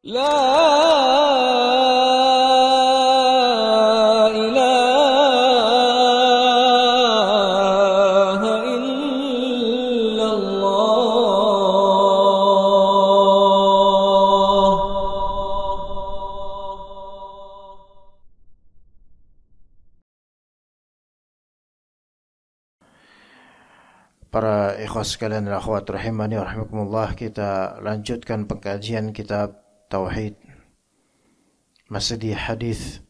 لا إله إلا الله. Para ikhwas sekalian dan akhwat rahimani wa rahimakumullah, kita lanjutkan pengkajian kitab Tauhid. Masih di hadis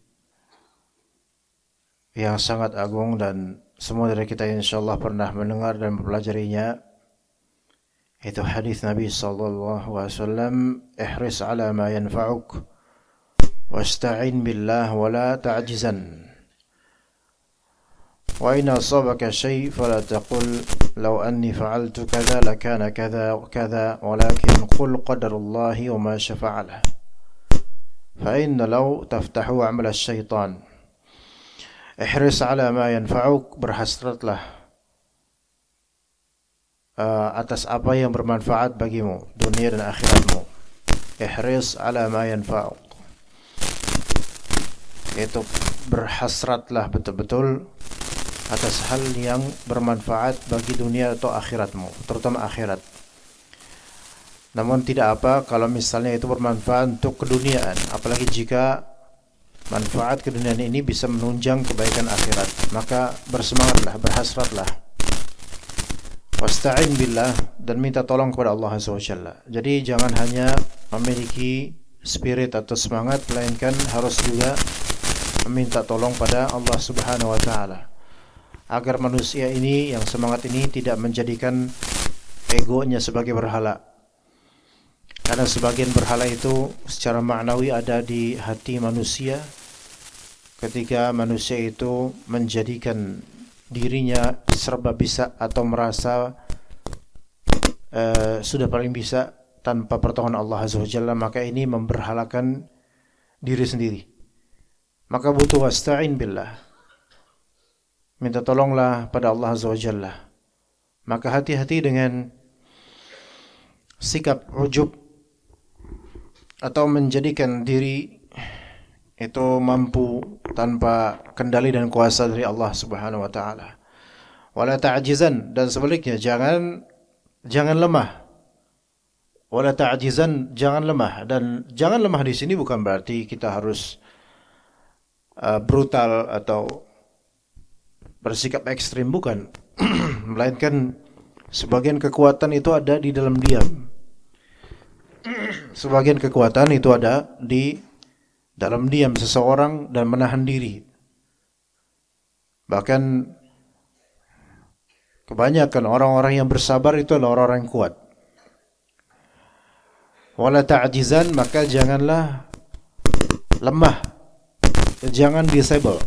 yang sangat agung dan semua dari kita insyaallah pernah mendengar dan mempelajarinya. Itu hadis Nabi sallallahu alaihi wasallam, ihris ala ma yanfa'uk wasta'in billah wa la ta'jizan. وإن أصابك شيء فلا تقل لو أني فعلت كذا لكان كذا وكذا ولكن قل قدر الله وما شاء فعله فإن لو تفتح عمل الشيطان. احرص على ما ينفعك, berhasratlah atas apa yang bermanfaat bagimu dunia dan akhiratmu. Ihris ala ma yanfa'uk, itu berhasratlah betul-betul atas hal yang bermanfaat bagi dunia atau akhiratmu, terutama akhirat. Namun tidak apa kalau misalnya itu bermanfaat untuk keduniaan, apalagi jika manfaat keduniaan ini bisa menunjang kebaikan akhirat, maka bersemangatlah, berhasratlah. Wasta'in billah, dan minta tolong kepada Allah Azza wa Jalla. Jadi jangan hanya memiliki spirit atau semangat, melainkan harus juga meminta tolong pada Allah Subhanahu wa taala, agar manusia ini, yang semangat ini, tidak menjadikan egonya sebagai berhala. Karena sebagian berhala itu secara maknawi ada di hati manusia. Ketika manusia itu menjadikan dirinya serba bisa atau merasa sudah paling bisa tanpa pertolongan Allah Azza wa Jalla, maka ini memberhalakan diri sendiri. Maka butuh wasta'in billah, minta tolonglah pada Allah Azza wa Jalla. Maka hati-hati dengan sikap ujub atau menjadikan diri itu mampu tanpa kendali dan kuasa dari Allah Subhanahu wa taala. Wala ta'jizan, dan sebaliknya jangan lemah. Wala ta'jizan, jangan lemah. Dan jangan lemah di sini bukan berarti kita harus brutal atau bersikap ekstrim, bukan. Melainkan sebagian kekuatan itu ada di dalam diam. Sebagian kekuatan itu ada di dalam diam seseorang dan menahan diri. Bahkan kebanyakan orang-orang yang bersabar itu adalah orang-orang yang kuat. Wala ta'jizan, maka janganlah lemah. Jangan disable.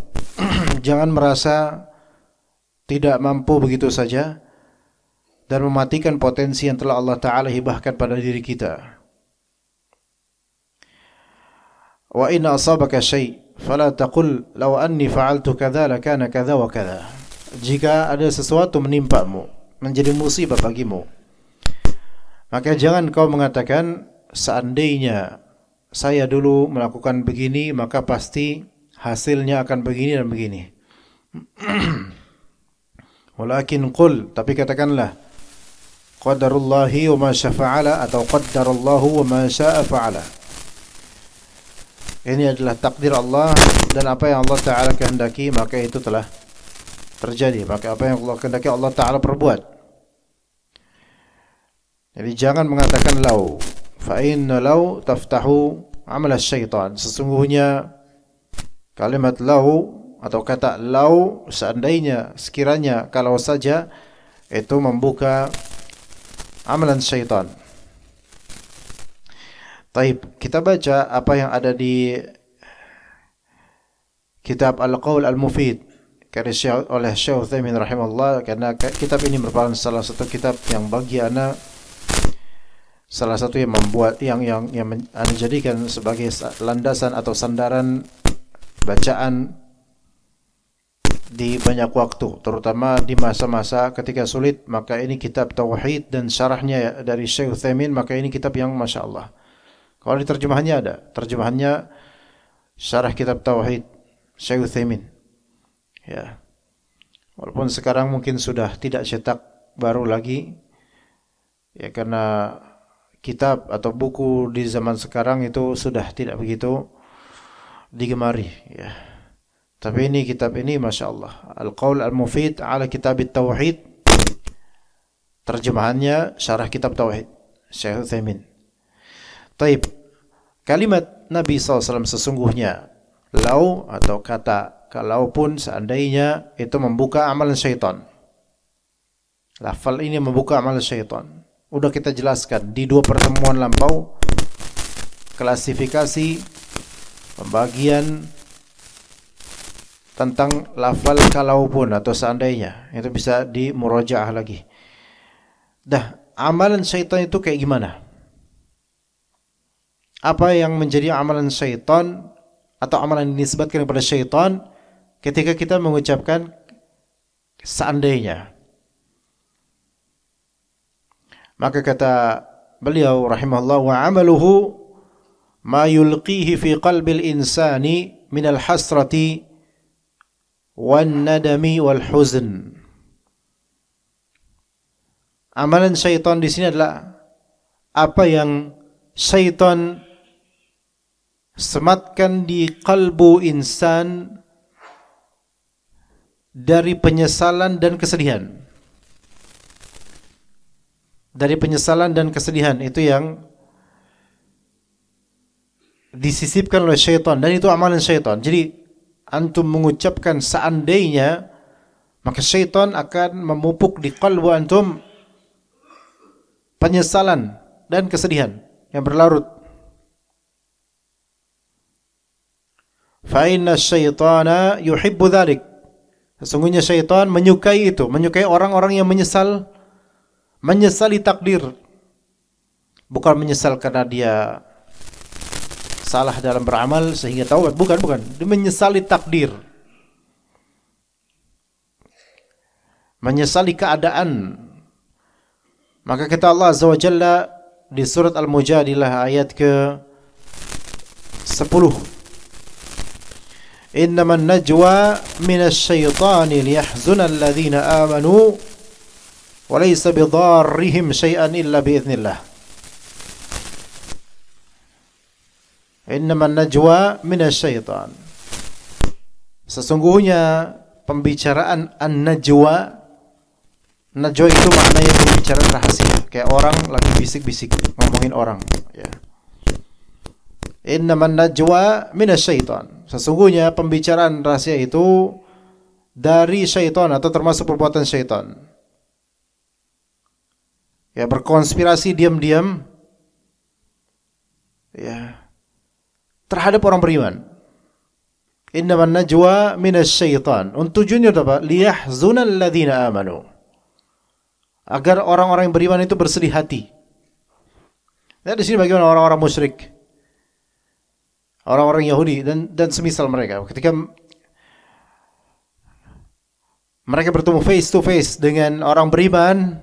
Jangan merasa tidak mampu begitu saja dan mematikan potensi yang telah Allah Ta'ala hibahkan pada diri kita. Wa inna asabaka syai' fala taqul law anni fa'altu kadza lakana kadza wa kadza. Jika ada sesuatu menimpamu, menjadi musibah bagimu, maka jangan kau mengatakan seandainya saya dulu melakukan begini maka pasti hasilnya akan begini dan begini. Walakin qul, tapi katakanlah qadarullahi wa ma syafa'ala, atau qaddarallahu wa ma sya'a fa'ala. Ini adalah takdir Allah, dan apa yang Allah Ta'ala kehendaki maka itu telah terjadi. Maka apa yang Allah kehendaki Allah Ta'ala perbuat. Jadi jangan mengatakan law, fa inna law taftahu amal syaitan. Sesungguhnya kalimat law atau kata lau, seandainya, sekiranya, kalau saja, itu membuka amalan syaitan. Taib, kita baca apa yang ada di kitab Al-Qaul Al-Mufid karya oleh Syekh Utsaimin rahimahullah, karena kitab ini merupakan salah satu kitab yang bagi ana salah satu yang membuat yang ana jadikan sebagai landasan atau sandaran bacaan di banyak waktu, terutama di masa-masa ketika sulit. Maka ini kitab Tauhid dan syarahnya dari Syekh Utsaimin, maka ini kitab yang Masya Allah Kalau di terjemahannya ada, terjemahannya Syarah Kitab Tauhid Syekh Utsaimin. Ya. Walaupun sekarang mungkin sudah tidak cetak baru lagi, ya karena kitab atau buku di zaman sekarang itu sudah tidak begitu digemari. Ya. Tapi ini kitab ini, masya Allah, Al-Qaul Al-Mufid ala Kitab Tauhid, terjemahannya Syarah Kitab Tauhid Syekh Utsaimin. Taib, kalimat Nabi SAW sesungguhnya, lau atau kata kalaupun, seandainya, itu membuka amalan syaitan. Lafal ini membuka amalan syaitan. Udah kita jelaskan di 2 pertemuan lampau, klasifikasi, pembagian tentang lafal kalaupun atau seandainya. Itu bisa dimurojaah lagi. Dah, amalan syaitan itu kayak gimana? Apa yang menjadi amalan syaitan atau amalan yang disebutkan kepada syaitan ketika kita mengucapkan seandainya? Maka kata beliau rahimahullah, wa amaluhu ma yulqihi fi qalbil insani minal hasrati wan nadami wal huzn. Amalan syaitan di sini adalah apa yang syaitan sematkan di kalbu insan dari penyesalan dan kesedihan. Dari penyesalan dan kesedihan, itu yang disisipkan oleh syaitan, dan itu amalan syaitan. Jadi antum mengucapkan seandainya, maka syaitan akan memupuk di kalbu antum penyesalan dan kesedihan yang berlarut. Fa inna syaitana yuhibbu dzalik. Sesungguhnya syaitan menyukai itu, menyukai orang-orang yang menyesali takdir. Bukan menyesal karena dia salah dalam beramal sehingga taubat, bukan. Dia menyesali takdir. Menyesali keadaan. Maka kata Allah Azza wa Jalla di surat Al-Mujadilah ayat ke-10, innaman najwa minasy syaitani liyahzuna alladhina amanu wa laysa bidarrihim syai'an illa biidznillah. Innaman najwa minasy syaitan. Sesungguhnya pembicaraan an-najwa, najwa itu maknanya pembicaraan rahasia, kayak orang lagi bisik-bisik ngomongin orang, ya. Innaman najwa minasyaitan. Sesungguhnya pembicaraan rahasia itu dari syaitan atau termasuk perbuatan syaitan. Ya, berkonspirasi diam-diam, ya, terhadap orang beriman. Innaman najwa minasyaitan. Tujuannya apa? Liyahzunal ladzina amanu. Agar orang-orang yang beriman itu bersedih hati. Nah, di sini bagaimana orang-orang musyrik, orang-orang Yahudi dan semisal mereka, ketika mereka bertemu face to face dengan orang beriman,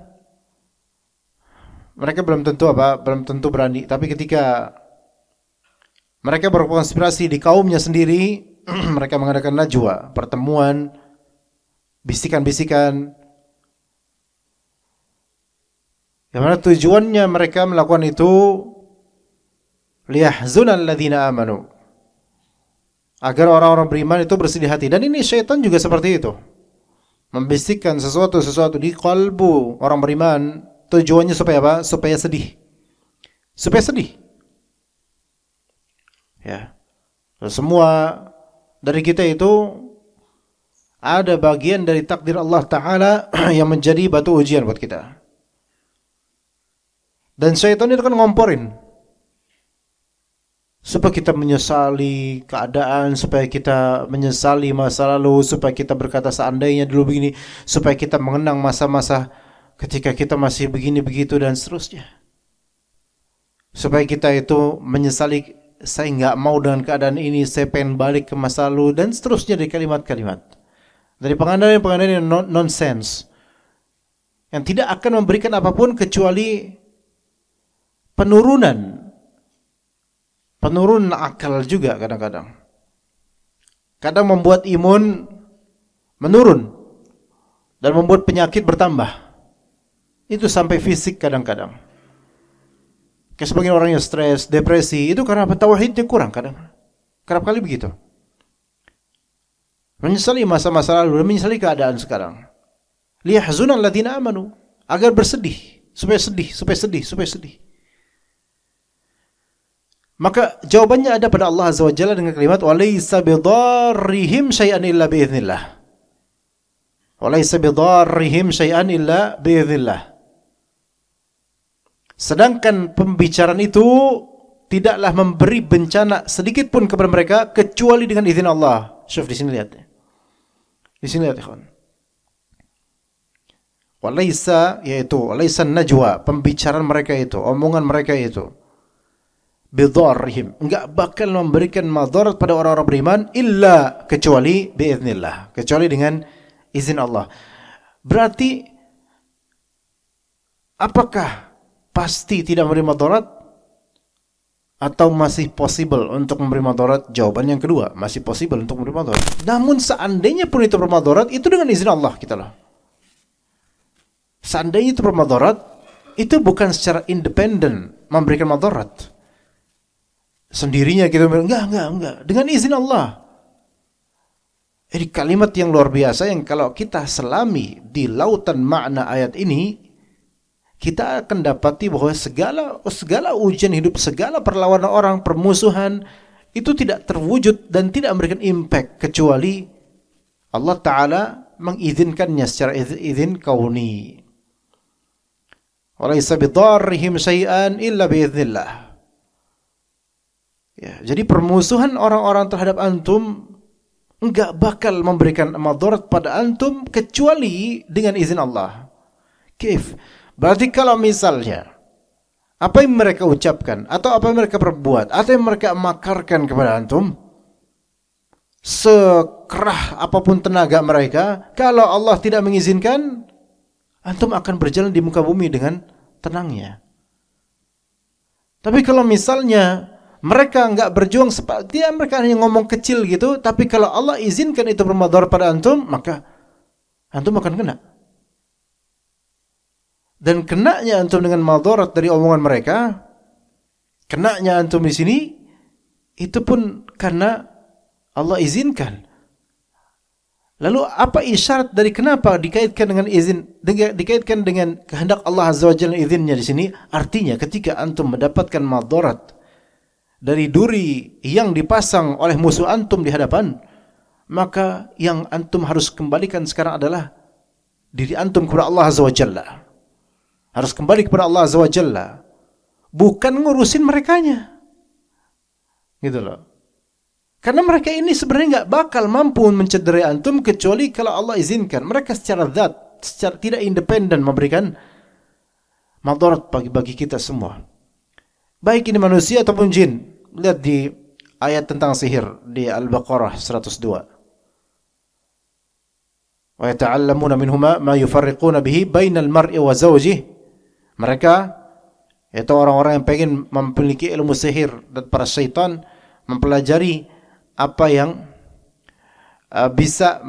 mereka belum tentu berani. Tapi ketika mereka berkonspirasi di kaumnya sendiri, mereka mengadakan najwa, pertemuan, bisikan-bisikan, yang mana tujuannya mereka melakukan itu liyahzunal ladzina amanu, agar orang-orang beriman itu bersedih hati. Dan ini syaitan juga seperti itu, membisikkan sesuatu di kalbu orang beriman. Tujuannya supaya apa? Supaya sedih. Ya. Semua dari kita itu ada bagian dari takdir Allah Ta'ala yang menjadi batu ujian buat kita. Dan syaitan itu kan ngomporin supaya kita menyesali keadaan, supaya kita menyesali masa lalu, supaya kita berkata seandainya dulu begini, supaya kita mengenang masa-masa ketika kita masih begini begitu dan seterusnya, supaya kita itu menyesali, saya nggak mau dengan keadaan ini, saya pengen balik ke masa lalu, dan seterusnya dari kalimat-kalimat, dari pengandaian yang nonsense yang tidak akan memberikan apapun kecuali penurunan penurun akal juga kadang-kadang. Kadang membuat imun menurun dan membuat penyakit bertambah. Itu sampai fisik kadang-kadang. Kayak sebagian orang yang stres, depresi, itu karena tauhidnya kurang kadang. Kerap kali begitu. Menyesali masa-masa lalu dan menyesali keadaan sekarang. Liyahzunal ladzina amanu, agar bersedih, supaya sedih. Maka jawabannya ada pada Allah Azza wa Jalla dengan kalimat walaysa bidarrihim syai'an illa biiznillah. Walaysa bidarrihim syai'an illa biiznillah. Sedangkan pembicaraan itu tidaklah memberi bencana sedikit pun kepada mereka kecuali dengan izin Allah. Syuf di sini lihat. Di sini lihat ikhwan. Walaysa yaitu walaysa najwa, pembicaraan mereka itu, omongan mereka itu. Bidarrihim, enggak bakal memberikan madarat pada orang-orang beriman illa kecuali biiznillah, kecuali dengan izin Allah. Berarti apakah pasti tidak memberi madarat atau masih possible untuk memberi madarat? Jawaban yang kedua, masih possible untuk memberi madarat. Namun seandainya pun itu bermadarat, itu dengan izin Allah kita lah. Seandainya itu bermadarat, itu bukan secara independen memberikan madarat. Sendirinya kita bilang, enggak. Dengan izin Allah. Ini kalimat yang luar biasa yang kalau kita selami di lautan makna ayat ini, kita akan dapati bahwa segala ujian hidup, segala perlawanan orang, permusuhan, itu tidak terwujud dan tidak memberikan impact kecuali Allah Ta'ala mengizinkannya secara izin kauni. Walaysa bidarrihim syai'an illa biiznillah. Ya, jadi permusuhan orang-orang terhadap antum enggak bakal memberikan madarat pada antum kecuali dengan izin Allah. Kif? Berarti kalau misalnya apa yang mereka ucapkan atau apa yang mereka perbuat atau yang mereka makarkan kepada antum, sekerah apapun tenaga mereka, kalau Allah tidak mengizinkan, antum akan berjalan di muka bumi dengan tenangnya. Tapi kalau misalnya mereka enggak berjuang seperti mereka hanya ngomong kecil gitu, tapi kalau Allah izinkan itu bermadarat pada antum, maka antum akan kena. Dan kenanya antum dengan madarat dari omongan mereka, kenanya antum di sini itu pun karena Allah izinkan. Lalu apa isyarat dari kenapa dikaitkan dengan izin, dikaitkan dengan kehendak Allah Azza wa Jalla izinnya di sini? Artinya ketika antum mendapatkan madarat dari duri yang dipasang oleh musuh antum di hadapan, maka yang antum harus kembalikan sekarang adalah diri antum kepada Allah Azza wa Jalla. Harus kembali kepada Allah Azza wa Jalla, bukan ngurusin merekanya. Gitu loh. Karena mereka ini sebenarnya enggak bakal mampu mencederai antum kecuali kalau Allah izinkan. Mereka secara zat, secara tidak independen memberikan madarat bagi kita semua. Baik ini manusia ataupun jin. Lihat di ayat tentang sihir di Al-Baqarah 102. Wa yata'allamuna minhuma ma yufarriquna bihi bainal mar'i wa zawjihi. Mereka itu orang-orang yang pengen memiliki ilmu sihir dan para syaitan mempelajari apa yang bisa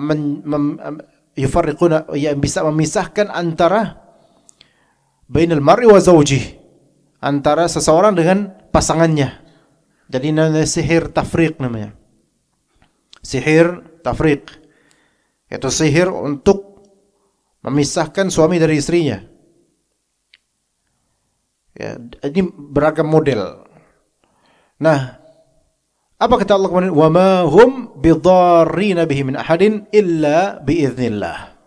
yufarriquna, yang bisa memisahkan antara bainal mar'i wa zawjihi, antara seseorang dengan pasangannya. Jadi namanya sihir tafriq namanya. Sihir tafriq. Itu sihir untuk memisahkan suami dari istrinya. Ya, ini beragam model. Nah, apa kata Allah kemudian? Wa ma hum bidarrina bihi min ahadin illa biiznillah.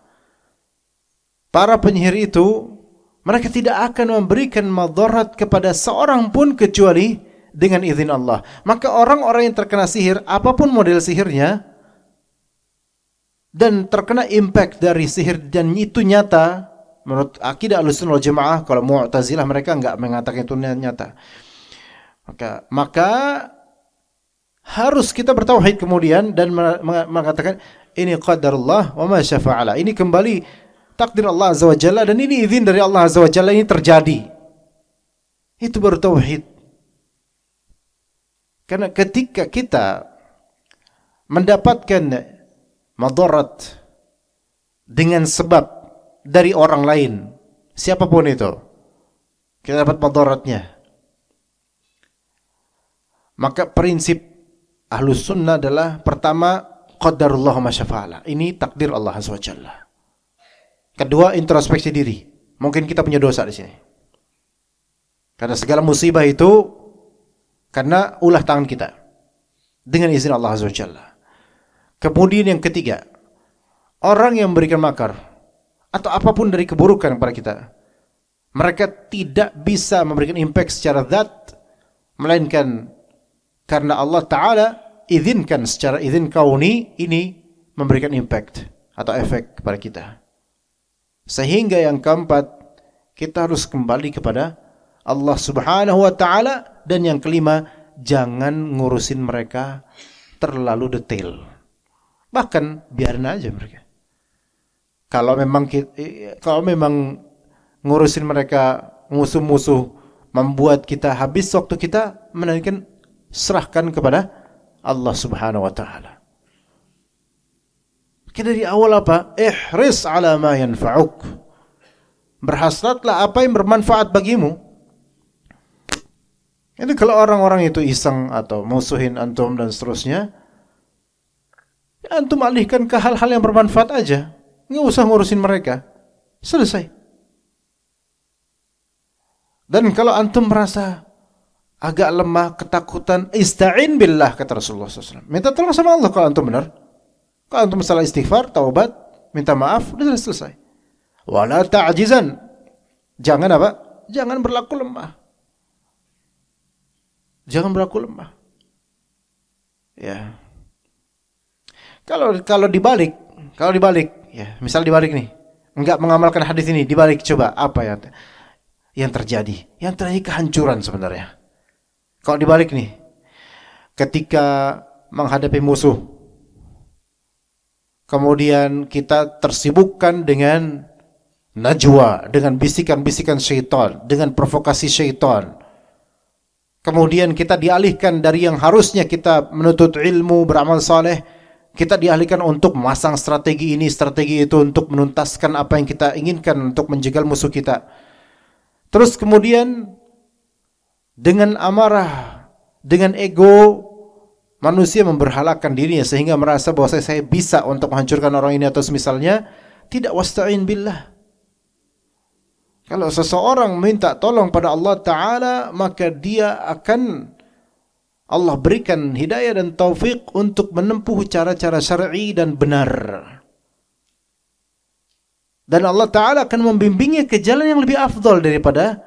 Para penyihir itu mereka tidak akan memberikan madarat kepada seorang pun kecuali dengan izin Allah. Maka orang-orang yang terkena sihir, apapun model sihirnya, dan terkena impact dari sihir dan itu nyata, menurut akidah Ahlussunnah wal Jamaah, kalau Mu'tazilah mereka enggak mengatakan itu nyata. Maka harus kita bertauhid kemudian dan mengatakan ini qadarullah wa ma syafa'ala. Ini kembali takdir Allah Azza wa Jalla dan ini izin dari Allah Azza wa Jalla, ini terjadi. Itu baru tauhid. Karena ketika kita mendapatkan madarat dengan sebab dari orang lain, siapapun itu, kita dapat madaratnya. Maka prinsip Ahlus Sunnah adalah pertama, qadarullah ma syafa'ala. Ini takdir Allah Azza wa Jalla. Kedua, introspeksi diri. Mungkin kita punya dosa di sini. Karena segala musibah itu karena ulah tangan kita. Dengan izin Allah Azza wa Jalla. Kemudian yang ketiga, orang yang memberikan makar atau apapun dari keburukan kepada kita, mereka tidak bisa memberikan impact secara zat, melainkan karena Allah Ta'ala izinkan secara izin kauni ini memberikan impact atau efek kepada kita. Sehingga yang keempat, kita harus kembali kepada Allah Subhanahu wa Ta'ala. Dan yang kelima, jangan ngurusin mereka terlalu detail. Bahkan biarin aja mereka. Kalau memang ngurusin mereka musuh-musuh membuat kita habis waktu kita, melainkan serahkan kepada Allah Subhanahu wa Ta'ala. Kita dari awal apa? Ihris ala ma yanfa'uk. Berhasratlah apa yang bermanfaat bagimu. Ini kalau orang-orang itu iseng atau musuhin antum dan seterusnya, antum alihkan ke hal-hal yang bermanfaat aja. Nggak usah ngurusin mereka. Selesai. Dan kalau antum merasa agak lemah, ketakutan, ista'in billah, kata Rasulullah SAW. Minta tolong sama Allah kalau antum benar. Kalau antum salah istighfar, taubat, minta maaf, sudah selesai. Wala ta'jizan. Jangan apa? Jangan berlaku lemah. Jangan berlaku lemah. Ya. Kalau dibalik, ya, misal dibalik nih, enggak mengamalkan hadis ini, dibalik coba apa yang terjadi? Yang terjadi kehancuran sebenarnya. Kalau dibalik nih, ketika menghadapi musuh, kemudian kita tersibukkan dengan najwa, dengan bisikan-bisikan syaitan, dengan provokasi syaitan. Kemudian kita dialihkan dari yang harusnya kita menuntut ilmu, beramal saleh, kita dialihkan untuk memasang strategi ini, strategi itu untuk menuntaskan apa yang kita inginkan untuk menjegal musuh kita. Terus kemudian dengan amarah, dengan ego, manusia memberhalakan dirinya sehingga merasa bahwa saya bisa untuk menghancurkan orang ini atau semisalnya. Tidak, wasta'in billah. Kalau seseorang minta tolong pada Allah Ta'ala, maka dia akan Allah berikan hidayah dan taufik untuk menempuh cara-cara syar'i dan benar. Dan Allah Ta'ala akan membimbingnya ke jalan yang lebih afdal daripada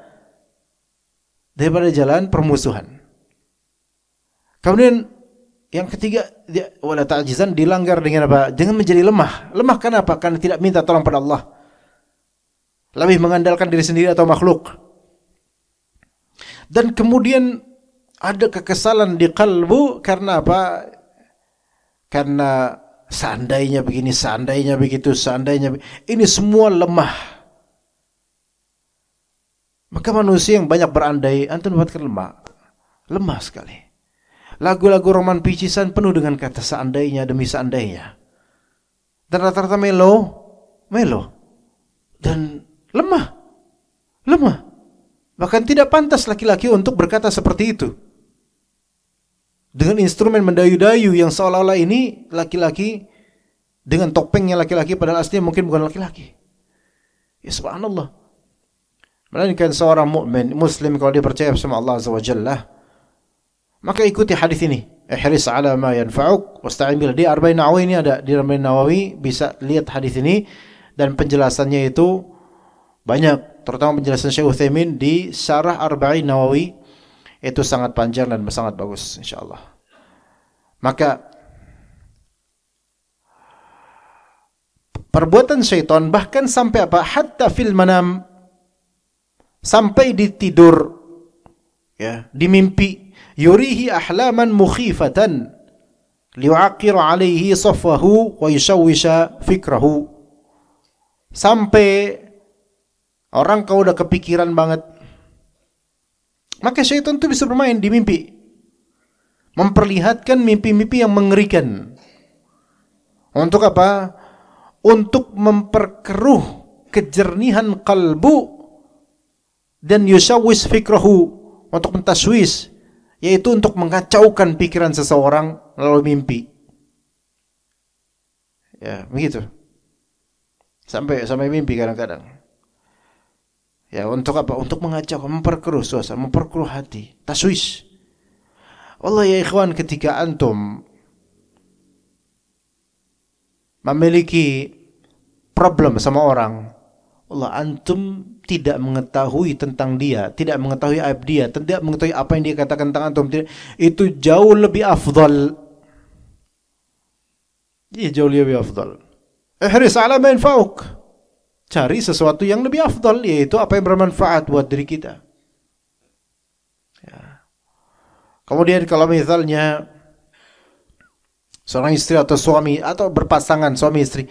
jalan permusuhan. Kemudian yang ketiga, wala ta'jizan, dilanggar dengan apa? Dengan menjadi lemah. Lemah kenapa? Karena tidak minta tolong pada Allah. Lebih mengandalkan diri sendiri atau makhluk. Dan kemudian ada kekesalan di kalbu karena apa? Karena seandainya begini, seandainya begitu, seandainya ini semua lemah. Maka manusia yang banyak berandai, antum dapatkan lemah sekali. Lagu-lagu roman picisan penuh dengan kata seandainya demi seandainya. Dan rata-rata melo dan lemah. Bahkan tidak pantas laki-laki untuk berkata seperti itu. Dengan instrumen mendayu-dayu yang seolah-olah ini laki-laki, dengan topengnya laki-laki, padahal aslinya mungkin bukan laki-laki. Ya subhanallah. Melainkan seorang mukmin muslim kalau dia percaya sama Allah Azza wa Jalla, maka ikuti hadis ini. Ihris ala ma yanfa'uk wasta'in billah. Di Arba'in Nawawi ini ada, di Arba'in Nawawi bisa lihat hadis ini dan penjelasannya itu banyak, terutama penjelasan Syekh Utsaimin di Syarah Arba'in Nawawi itu sangat panjang dan sangat bagus insyaallah. Maka perbuatan syaitan bahkan sampai apa? Hatta fil manam, sampai di tidur, ya, di mimpi, yurihi ahlaman mukhifatan liu'aqir alaihi safwahu wa yushawwisha fikrahu. Sampai orang kau udah kepikiran banget, maka syaitan itu bisa bermain di mimpi, memperlihatkan mimpi-mimpi yang mengerikan. Untuk apa? Untuk memperkeruh kejernihan kalbu dan yusawwis fikrahu, untuk mentaswis, yaitu untuk mengacaukan pikiran seseorang melalui mimpi. Ya, begitu. Sampai mimpi kadang-kadang. Ya, untuk apa? Untuk mengacaukan, memperkeruh suasana, memperkeruh hati, taswis. Allah ya ikhwan, ketika antum memiliki problem sama orang, Allah, antum tidak mengetahui tentang dia, tidak mengetahui aib dia, tidak mengetahui apa yang dia katakan tentang antum, itu jauh lebih afdal. Jauh lebih afdal. Ihris ala ma yanfa'uk. Cari sesuatu yang lebih afdal, yaitu apa yang bermanfaat buat diri kita. Ya. Kemudian kalau misalnya seorang istri atau suami atau berpasangan suami istri,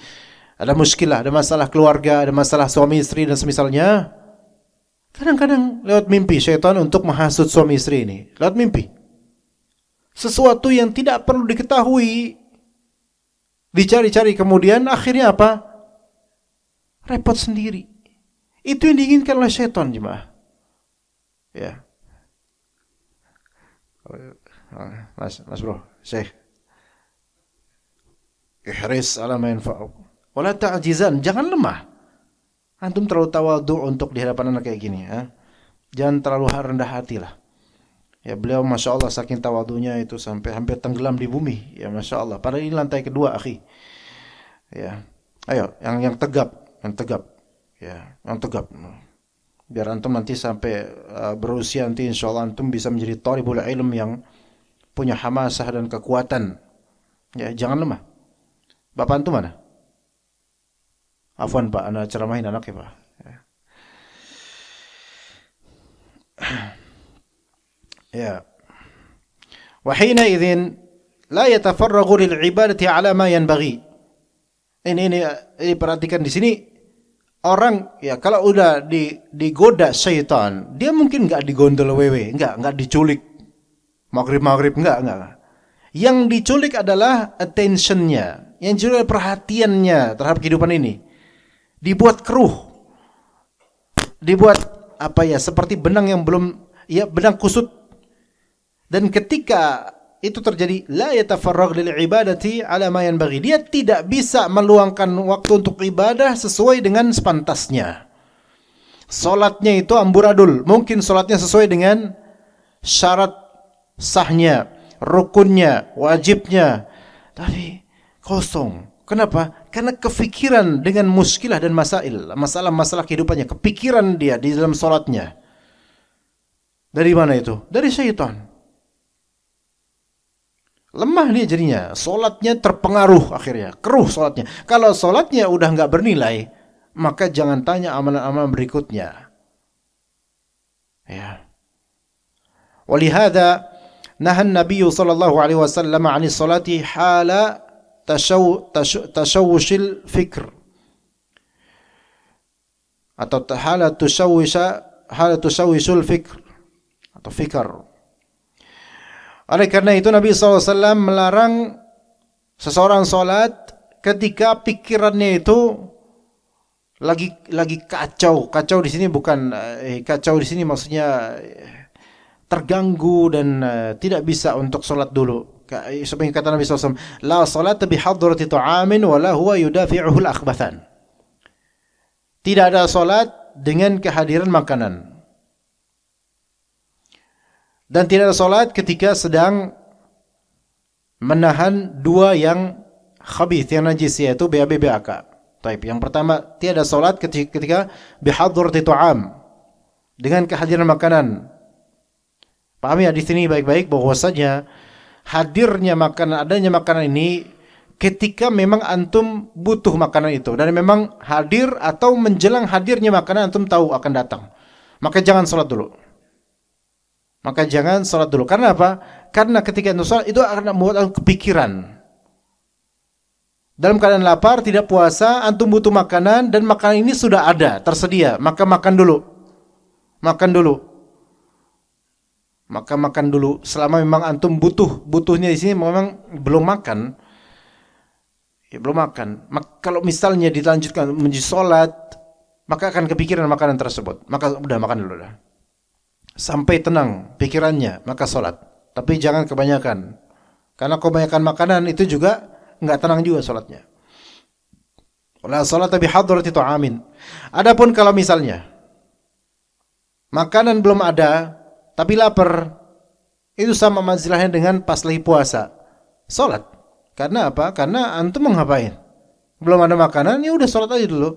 ada muskilah, ada masalah keluarga, ada masalah suami istri dan semisalnya, kadang-kadang lewat mimpi syaitan untuk menghasut suami istri ini. Lewat mimpi. Sesuatu yang tidak perlu diketahui, dicari-cari, kemudian akhirnya apa? Repot sendiri. Itu yang diinginkan oleh syaitan, jemaah. Ya. Mas bro, Syekh. Ihris ala ma yanfa'uk. Wala ta'jizan, jangan lemah. Antum terlalu tawadhu untuk di hadapan anak kayak gini, ya. Jangan terlalu rendah hati lah. Ya, beliau Masya Allah saking tawadhunya itu sampai hampir tenggelam di bumi. Ya Masya Allah. Padahal ini lantai kedua, akhi. Ya. Ayo, yang tegap. Ya, yang tegap. Biar antum nanti sampai berusia nanti insya Allah antum bisa menjadi thalibul ilm yang punya hamasah dan kekuatan. Ya, jangan lemah. Bapak antum mana? Afwan Pak, anak ceramahin anak ya Pak. Ya. Wa hina idzin la yatafarraghu lil ibadati ala ma yanbaghi. Ini perhatikan di sini, orang ya kalau udah digoda syaitan, dia mungkin enggak digondol wewe, enggak diculik. Maghrib enggak. Yang diculik adalah attention-nya, yang diculik perhatiannya terhadap kehidupan ini. Dibuat keruh, dibuat apa ya, seperti benang yang belum, ya benang kusut. Dan ketika itu terjadi, la yatafarragh lil ibadati ala ma yanbaghi, dia tidak bisa meluangkan waktu untuk ibadah sesuai dengan sepantasnya. Salatnya itu amburadul, mungkin salatnya sesuai dengan syarat sahnya, rukunnya, wajibnya, tapi kosong. Kenapa? Karena kefikiran dengan muskilah dan masalah-masalah kehidupannya, kepikiran dia di dalam salatnya. Dari mana itu? Dari syaitan. Lemah dia jadinya, salatnya terpengaruh akhirnya, keruh salatnya. Kalau salatnya udah enggak bernilai, maka jangan tanya amalan-amalan berikutnya. Ya. Walihada nahan Nabi sallallahu alaihi wasallam 'ani salati hala tashawushil fikr, atau hala tushawishul fikr atau fikar. Oleh karena itu Nabi SAW melarang seseorang salat ketika pikirannya itu lagi kacau. Kacau di sini bukan kacau di sini maksudnya terganggu dan tidak bisa untuk salat dulu. Seperti kata Nabi SAW, la salata bihadrati ta'amin wa la huwa yudafi'uhu al-akhbathan. Tidak ada salat dengan kehadiran makanan. Dan tidak ada salat ketika sedang menahan dua yang khabith, yang najis, yaitu BAB-BAK. Taib. Yang pertama, tiada salat ketika bihadrati ta'am, dengan kehadiran makanan. Pahami hadis ini baik-baik bahwasanya hadirnya makanan, adanya makanan ini ketika memang antum butuh makanan itu, dan memang hadir atau menjelang hadirnya makanan antum tahu akan datang, maka jangan salat dulu. Karena apa? Karena ketika antum salat itu akan membuat antum kepikiran. Dalam keadaan lapar, tidak puasa, antum butuh makanan dan makanan ini sudah ada, tersedia, maka makan dulu. maka makan dulu. Selama memang antum butuhnya di sini memang belum makan, ya belum makan. Kalau misalnya dilanjutkan menjadi sholat, maka akan kepikiran makanan tersebut. Maka udah makan dulu dah. Sampai tenang pikirannya, maka sholat. Tapi jangan kebanyakan. Karena kebanyakan makanan itu juga nggak tenang juga sholatnya. La sholat bi hadrati ta'amin. Adapun kalau misalnya makanan belum ada, tapi lapar, itu sama manzilahnya dengan pas lagi puasa. Sholat. Karena apa? Karena antum mau ngapain? Belum ada makanan, ya udah sholat aja dulu.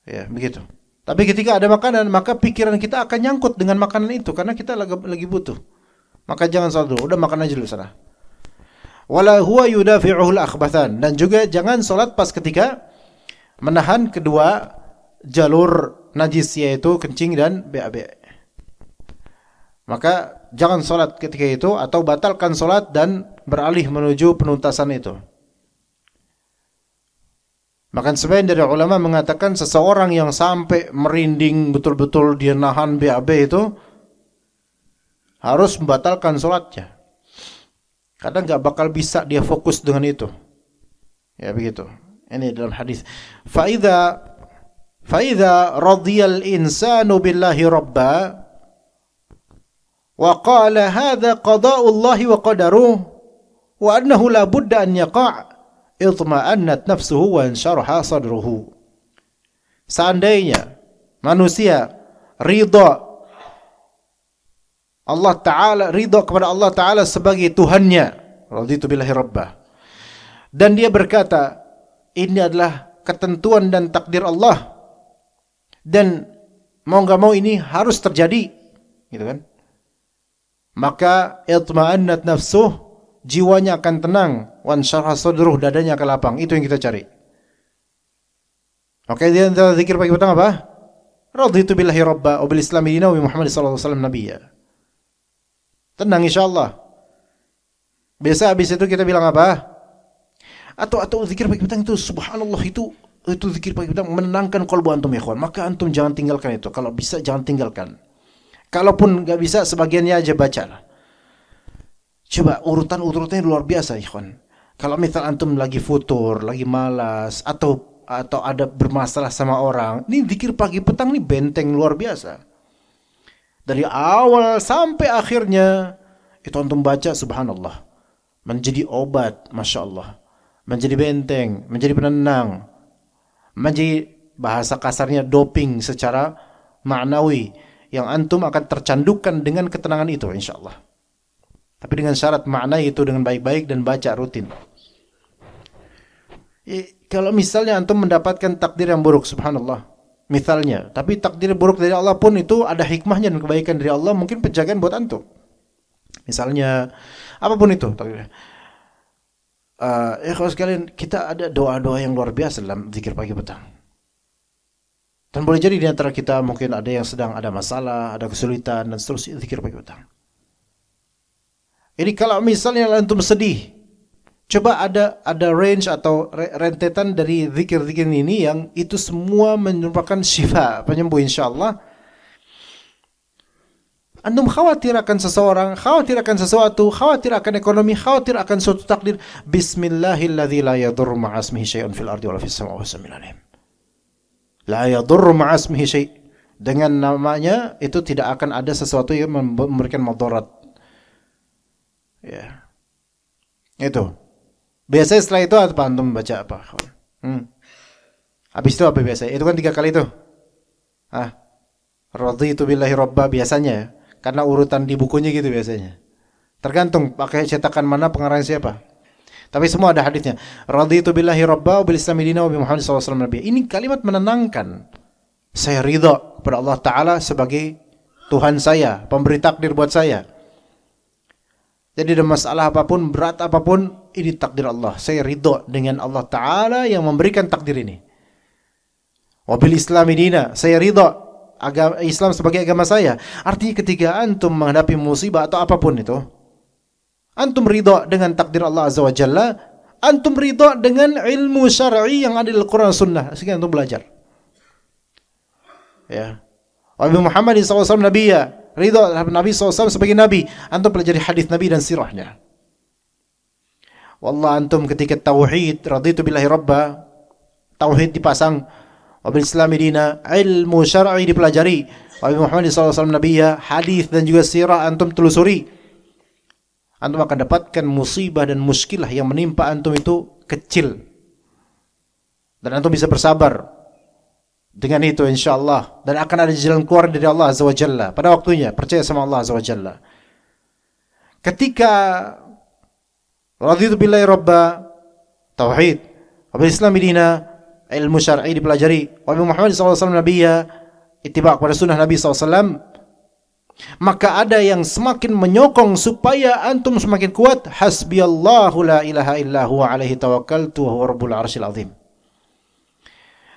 Ya, begitu. Tapi ketika ada makanan, maka pikiran kita akan nyangkut dengan makanan itu. Karena kita lagi butuh. Maka jangan sholat dulu. Udah makan aja dulu sana. Wala huwa yudafi'uhul akhbathan. Dan juga jangan sholat pas ketika menahan kedua jalur najis, yaitu kencing dan BAB. Maka jangan sholat ketika itu, atau batalkan sholat dan beralih menuju penuntasan itu. Maka sebagian dari ulama mengatakan seseorang yang sampai merinding betul-betul dia nahan BAB itu harus membatalkan sholatnya. Kadang nggak bakal bisa dia fokus dengan itu. Ya begitu. Ini dalam hadis. Faida radiyal insanu billahi rabba wa qala hadza qada'ullahi wa qadaruhu wa annahu la budda an yaqa' itma'annat nafsuhu wa insyaraha sadruhu. Seandainya manusia ridha Allah Ta'ala, ridha kepada Allah Ta'ala sebagai Tuhannya, raditu billahi rabbah, dan dia berkata ini adalah ketentuan dan takdir Allah dan mau gak mau ini harus terjadi, gitu kan, maka itma'annat nafsuh, jiwanya akan tenang, wan syarha sadruh, dadanya akan lapang. Itu yang kita cari. Oke, dia antara zikir pagi petang apa? Raditu billahi rabba wa bil islami dina wa bi Muhammad sallallahu alaihi wasallam nabiyya. Tenang insyaallah. Biasa habis itu kita bilang apa? Atau zikir pagi petang itu subhanallah, itu zikir pagi petang menenangkan kalbu antum ya ikhwan. Maka antum jangan tinggalkan itu. Kalau bisa jangan tinggalkan. Kalaupun enggak bisa sebagiannya aja bacalah. Coba urutannya luar biasa ikhwan. Kalau misal antum lagi futur, lagi malas, atau ada bermasalah sama orang, ini zikir pagi petang ini benteng luar biasa. Dari awal sampai akhirnya itu antum baca subhanallah, menjadi obat, masya Allah, menjadi benteng, menjadi penenang, menjadi bahasa kasarnya doping secara maknawi yang antum akan tercandukkan dengan ketenangan itu insya Allah. Tapi dengan syarat makna itu dengan baik-baik dan baca rutin. Kalau misalnya antum mendapatkan takdir yang buruk, subhanallah, misalnya, tapi takdir buruk dari Allah pun itu ada hikmahnya dan kebaikan dari Allah, mungkin penjagaan buat antum. Misalnya, apapun itu takdirnya. Kalau sekalian, kita ada doa-doa yang luar biasa dalam zikir pagi petang. Dan boleh jadi di antara kita mungkin ada yang sedang ada masalah, ada kesulitan, dan seterusnya zikir pagi petang. Ini kalau misalnya antum sedih, coba ada range atau rentetan dari zikir-zikir ini yang itu semua merupakan syifa, penyembuh insyaallah. Antum khawatir akan seseorang, khawatir akan sesuatu, khawatir akan ekonomi, khawatir akan suatu takdir. Bismillahilladzi la yadurru ma'asmihi syai'un fil ardi wala fis samaa'i was-sami'ul 'alim. La yadurru ma'asmihi syai'. Dengan namanya itu tidak akan ada sesuatu yang memberikan mudarat. Ya. Itu. Biasanya setelah itu apa antum baca apa? Habis itu apa biasanya? Itu kan 3 kali itu. Raditu billahi rabba biasanya, karena urutan di bukunya gitu biasanya. Tergantung pakai cetakan mana, pengarang siapa. Tapi semua ada hadisnya. Raditu billahi rabba wa bil islami dina wa bi Muhammad sallallahu alaihi wasallam nabiyya. Ini kalimat menenangkan. Saya ridha kepada Allah Ta'ala sebagai Tuhan saya, pemberi takdir buat saya. Jadi ada masalah apapun, berat apapun, ini takdir Allah. Saya ridho dengan Allah Ta'ala yang memberikan takdir ini. Wabil islami dina, saya ridho agama Islam sebagai agama saya. Artinya ketika antum menghadapi musibah atau apapun itu, antum ridho dengan takdir Allah Azza wa Jalla, antum ridho dengan ilmu syar'i yang ada di Al-Quran Sunnah. Sehingga antum belajar. Ya. Wabil Muhammad SAW nabiyya, ridha terhadap Nabi SAW sebagai Nabi, antum pelajari hadis Nabi dan sirahnya. Wallah antum ketika tauhid, raditu billahi rabba, tauhid dipasang, wa bil islami dina, ilmu syar'i dipelajari, wa bi Muhammad SAW nabiyya, hadis dan juga sirah antum telusuri. Antum akan dapatkan musibah dan muskilah yang menimpa antum itu kecil. Dan antum bisa bersabar dengan itu insyaallah, dan akan ada jalan keluar dari Allah Azza wa Jalla pada waktunya. Percaya sama Allah Azza wa Jalla. Ketika raditu billahi rabba, tauhid, wa bil islami dina, ilmu syar'i dipelajari, wa bi Muhammad SAW nabiyya, ittiba' kepada sunnah Nabi SAW, maka ada yang semakin menyokong supaya antum semakin kuat. Hasbiyallahu la ilaha illa huwa alaihi tawakkaltu wa huwa rabbul arsyil azim.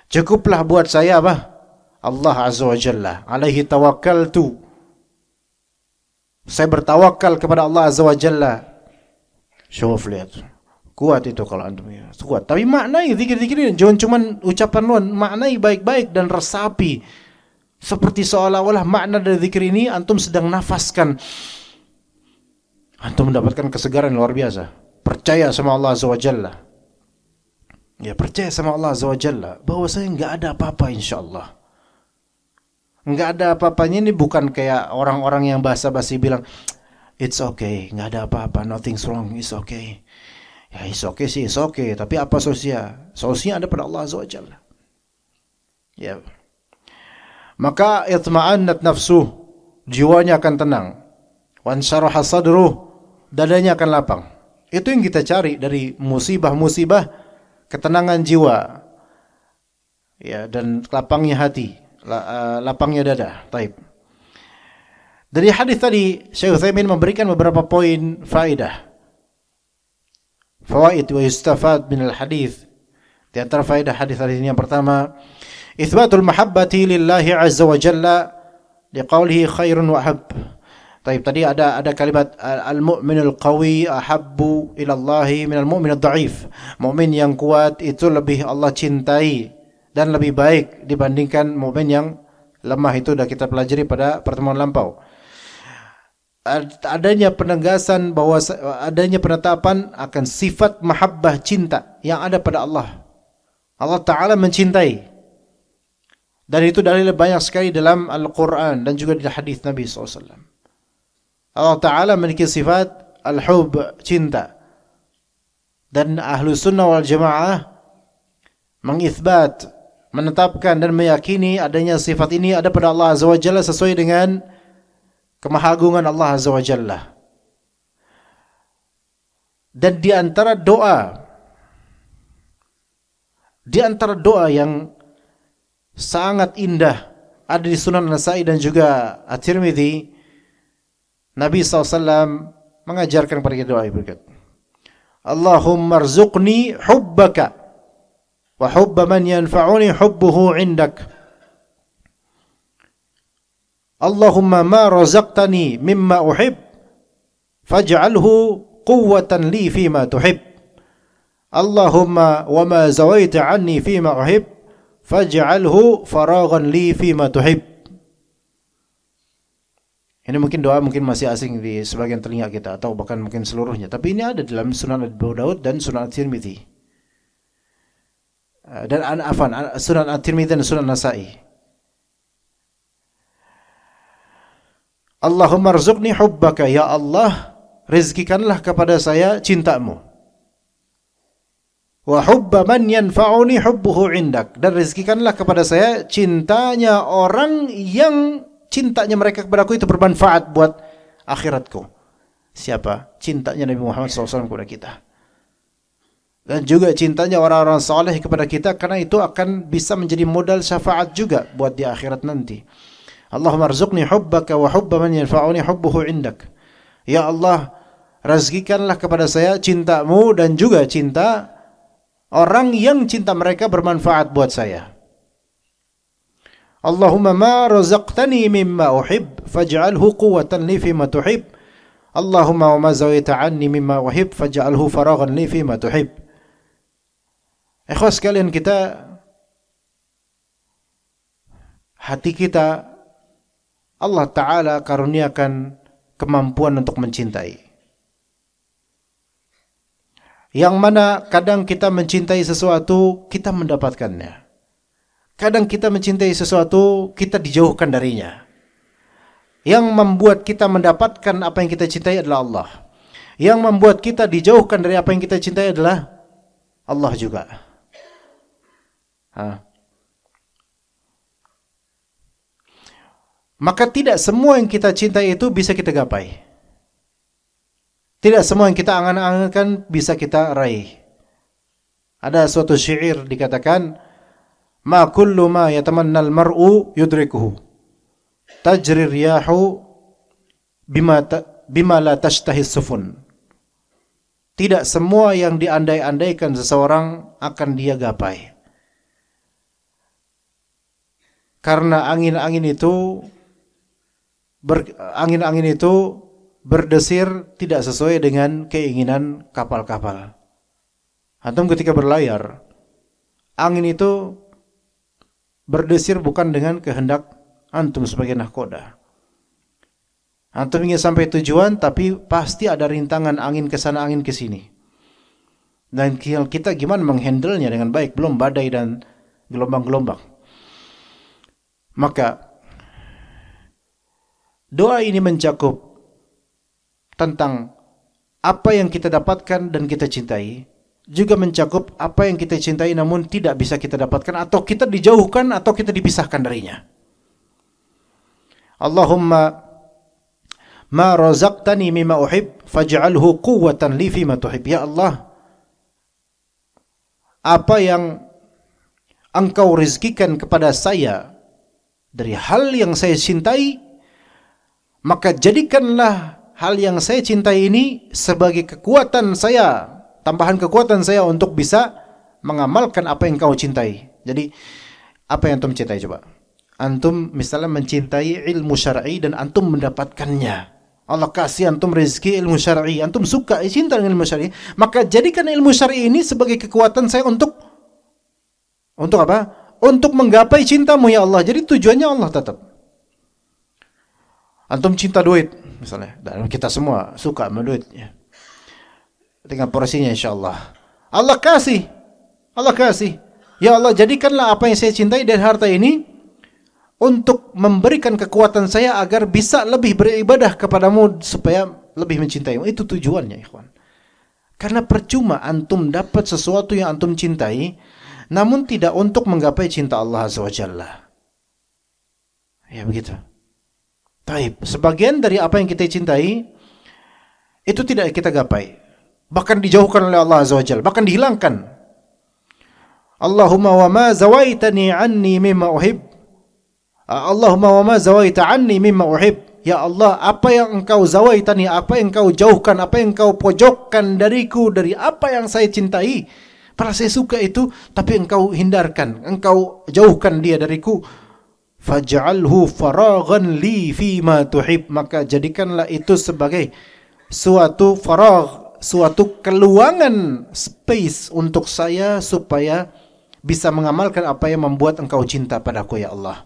Cukuplah buat saya apa? Allah Azza wa Jalla, alaihi tawakkaltu. Saya bertawakal kepada Allah Azza wa Jalla. Syuf, lihat. Kuat itu kalau antum ya. Kuat. Tapi maknai zikir-zikir ini jangan cuma ucapan luar, maknai baik-baik dan resapi. Seperti seolah-olah makna dari zikir ini antum sedang nafaskan. Antum mendapatkan kesegaran luar biasa. Percaya sama Allah Azza wa Jalla. Ya, percaya sama Allah Azza wa Jalla bahwa saya enggak ada apa-apa insyaallah. Enggak ada apa-apanya ini bukan kayak orang-orang yang basa-basi bilang it's okay, enggak ada apa-apa, nothing's wrong, it's okay. Ya, it's okay sih, it's okay, tapi apa solusinya? Solusinya ada pada Allah Azza wa Jalla. Ya. Maka itma'annat nafsuh, jiwanya akan tenang. Wan syaraha sadruh, dadanya akan lapang. Itu yang kita cari dari musibah-musibah, ketenangan jiwa, ya, dan lapangnya hati, lapangnya dada. Taib. Dari hadis tadi, Syekh Utsaimin memberikan beberapa poin faedah. Fawaid wa yustafad min al-hadis. Di antara faedah hadis ini yang pertama, itsbatul mahabbati lillahi azza wa jalla liqaulihi khairun wa hab. Taib, tadi ada kalimat al-mu'minul qawi ahabbu ila Allahi minal mu'minid dha'if. Mukmin yang kuat itu lebih Allah cintai dan lebih baik dibandingkan mukmin yang lemah. Itu sudah kita pelajari pada pertemuan lampau. Adanya penegasan bahwa adanya penetapan akan sifat mahabbah, cinta yang ada pada Allah. Allah Ta'ala mencintai. Dan itu dalil banyak sekali dalam Al-Quran dan juga di hadis Nabi SAW. Allah Ta'ala memiliki sifat al-hub, cinta. Dan ahlu sunnah wal jamaah mengithbat, menetapkan dan meyakini adanya sifat ini ada pada Allah Azza wa Jalla sesuai dengan kemahagungan Allah Azza wa Jalla. Dan di antara doa yang sangat indah ada di Sunan Nasa'i dan juga At-Tirmidzi, Nabi SAW mengajarkan kepada kita doa berikut. Allahumma rzuqni hubbaka wa hubba man yanfa'uni hubbuhu indak. Allahumma ma razaqtani mimma uhib faj'alhu quwwatan li fima tuhib. Allahumma wa ma zawaita anni fima uhib faj'alhu faraghan li fima tuhib. Ini mungkin doa masih asing di sebagian telinga kita atau bahkan mungkin seluruhnya. Tapi ini ada dalam Sunan Abu Daud dan Sunan At-Tirmidzi. Dan Sunan At-Tirmidzi dan Sunan Nasa'i. Allahumma rzuqni hubbaka, ya Allah, rizkikanlah kepada saya cintamu. Wa hubba man yanfa'uni hubbuhu indak, dan rizkikanlah kepada saya cintanya orang yang cintanya mereka kepadaku itu bermanfaat buat akhiratku. Siapa? Cintanya Nabi Muhammad SAW kepada kita. Dan juga cintanya orang-orang saleh kepada kita, karena itu akan bisa menjadi modal syafaat juga buat di akhirat nanti. Allahumma rzuqni hubbaka wa hubba man yanfa'uni hubbuhu indak. Ya Allah, rezekikanlah kepada saya cintamu dan juga cinta orang yang cinta mereka bermanfaat buat saya. Allahumma ma razaqtani mimma uhib faj'alhu quwwatan li fima tuhib. Allahumma wa ma zawaita anni mimma uhib faj'alhu faraghan li fima tuhib. Ikhwas sekalian, hati kita Allah Ta'ala karuniakan kemampuan untuk mencintai. Yang mana kadang kita mencintai sesuatu, kita mendapatkannya. Kadang kita mencintai sesuatu, kita dijauhkan darinya. Yang membuat kita mendapatkan apa yang kita cintai adalah Allah. Yang membuat kita dijauhkan dari apa yang kita cintai adalah Allah juga. Maka tidak semua yang kita cintai itu bisa kita gapai. Tidak semua yang kita angan-angankan bisa kita raih. Ada suatu syair dikatakan, ma kullu ma yatamanna al-mar'u yudrikuhu. Tajri riyahu bima la tashtahi sufun. Tidak semua yang diandai-andaikan seseorang akan dia gapai. Karena angin-angin itu berdesir tidak sesuai dengan keinginan kapal-kapal. Antum ketika berlayar, angin itu berdesir bukan dengan kehendak antum sebagai nahkoda. Antum ingin sampai tujuan, tapi pasti ada rintangan angin ke sana, angin ke sini. Dan kita gimana menghandlenya dengan baik, belum badai dan gelombang-gelombang. Maka doa ini mencakup tentang apa yang kita dapatkan dan kita cintai, juga mencakup apa yang kita cintai namun tidak bisa kita dapatkan, atau kita dijauhkan atau kita dipisahkan darinya. Allahumma ma razaqtani mimma uhib faj'alhu quwwatan li fima tuhib. Ya Allah, apa yang Engkau rizkikan kepada saya dari hal yang saya cintai, maka jadikanlah hal yang saya cintai ini sebagai kekuatan saya, tambahan kekuatan saya untuk bisa mengamalkan apa yang kau cintai. Jadi, apa yang antum cintai coba? Antum misalnya mencintai ilmu syar'i dan antum mendapatkannya. Allah kasih antum rezeki ilmu syar'i, antum suka, cinta dengan ilmu syar'i, maka jadikan ilmu syar'i ini sebagai kekuatan saya untuk apa? Untuk menggapai cintamu ya Allah. Jadi tujuannya Allah tetap. Antum cinta duit misalnya, dan kita semua suka sama duit ya. Dengan porsinya insyaallah. Allah kasih. Ya Allah, jadikanlah apa yang saya cintai dan harta ini untuk memberikan kekuatan saya agar bisa lebih beribadah kepadamu supaya lebih mencintaimu. Itu tujuannya, ikhwan. Karena percuma antum dapat sesuatu yang antum cintai namun tidak untuk menggapai cinta Allah Azza wa Jalla. Ya begitu. Taib, sebagian dari apa yang kita cintai itu tidak kita gapai, bahkan dijauhkan oleh Allah Azza wa Jalla, bahkan dihilangkan. Allahumma wa ma zawaitani anni mimma uhib. Allahumma wa ma zawaita anni mimma uhib. Ya Allah, apa yang engkau zawaitani, apa yang engkau jauhkan, apa yang engkau pojokkan dariku dari apa yang saya cintai. Padahal saya suka itu, tapi engkau hindarkan, engkau jauhkan dia dariku. Faj'alhu faraghan li fima tuhib. Maka jadikanlah itu sebagai suatu faragh, suatu keluangan, space untuk saya supaya bisa mengamalkan apa yang membuat engkau cinta padaku ya Allah.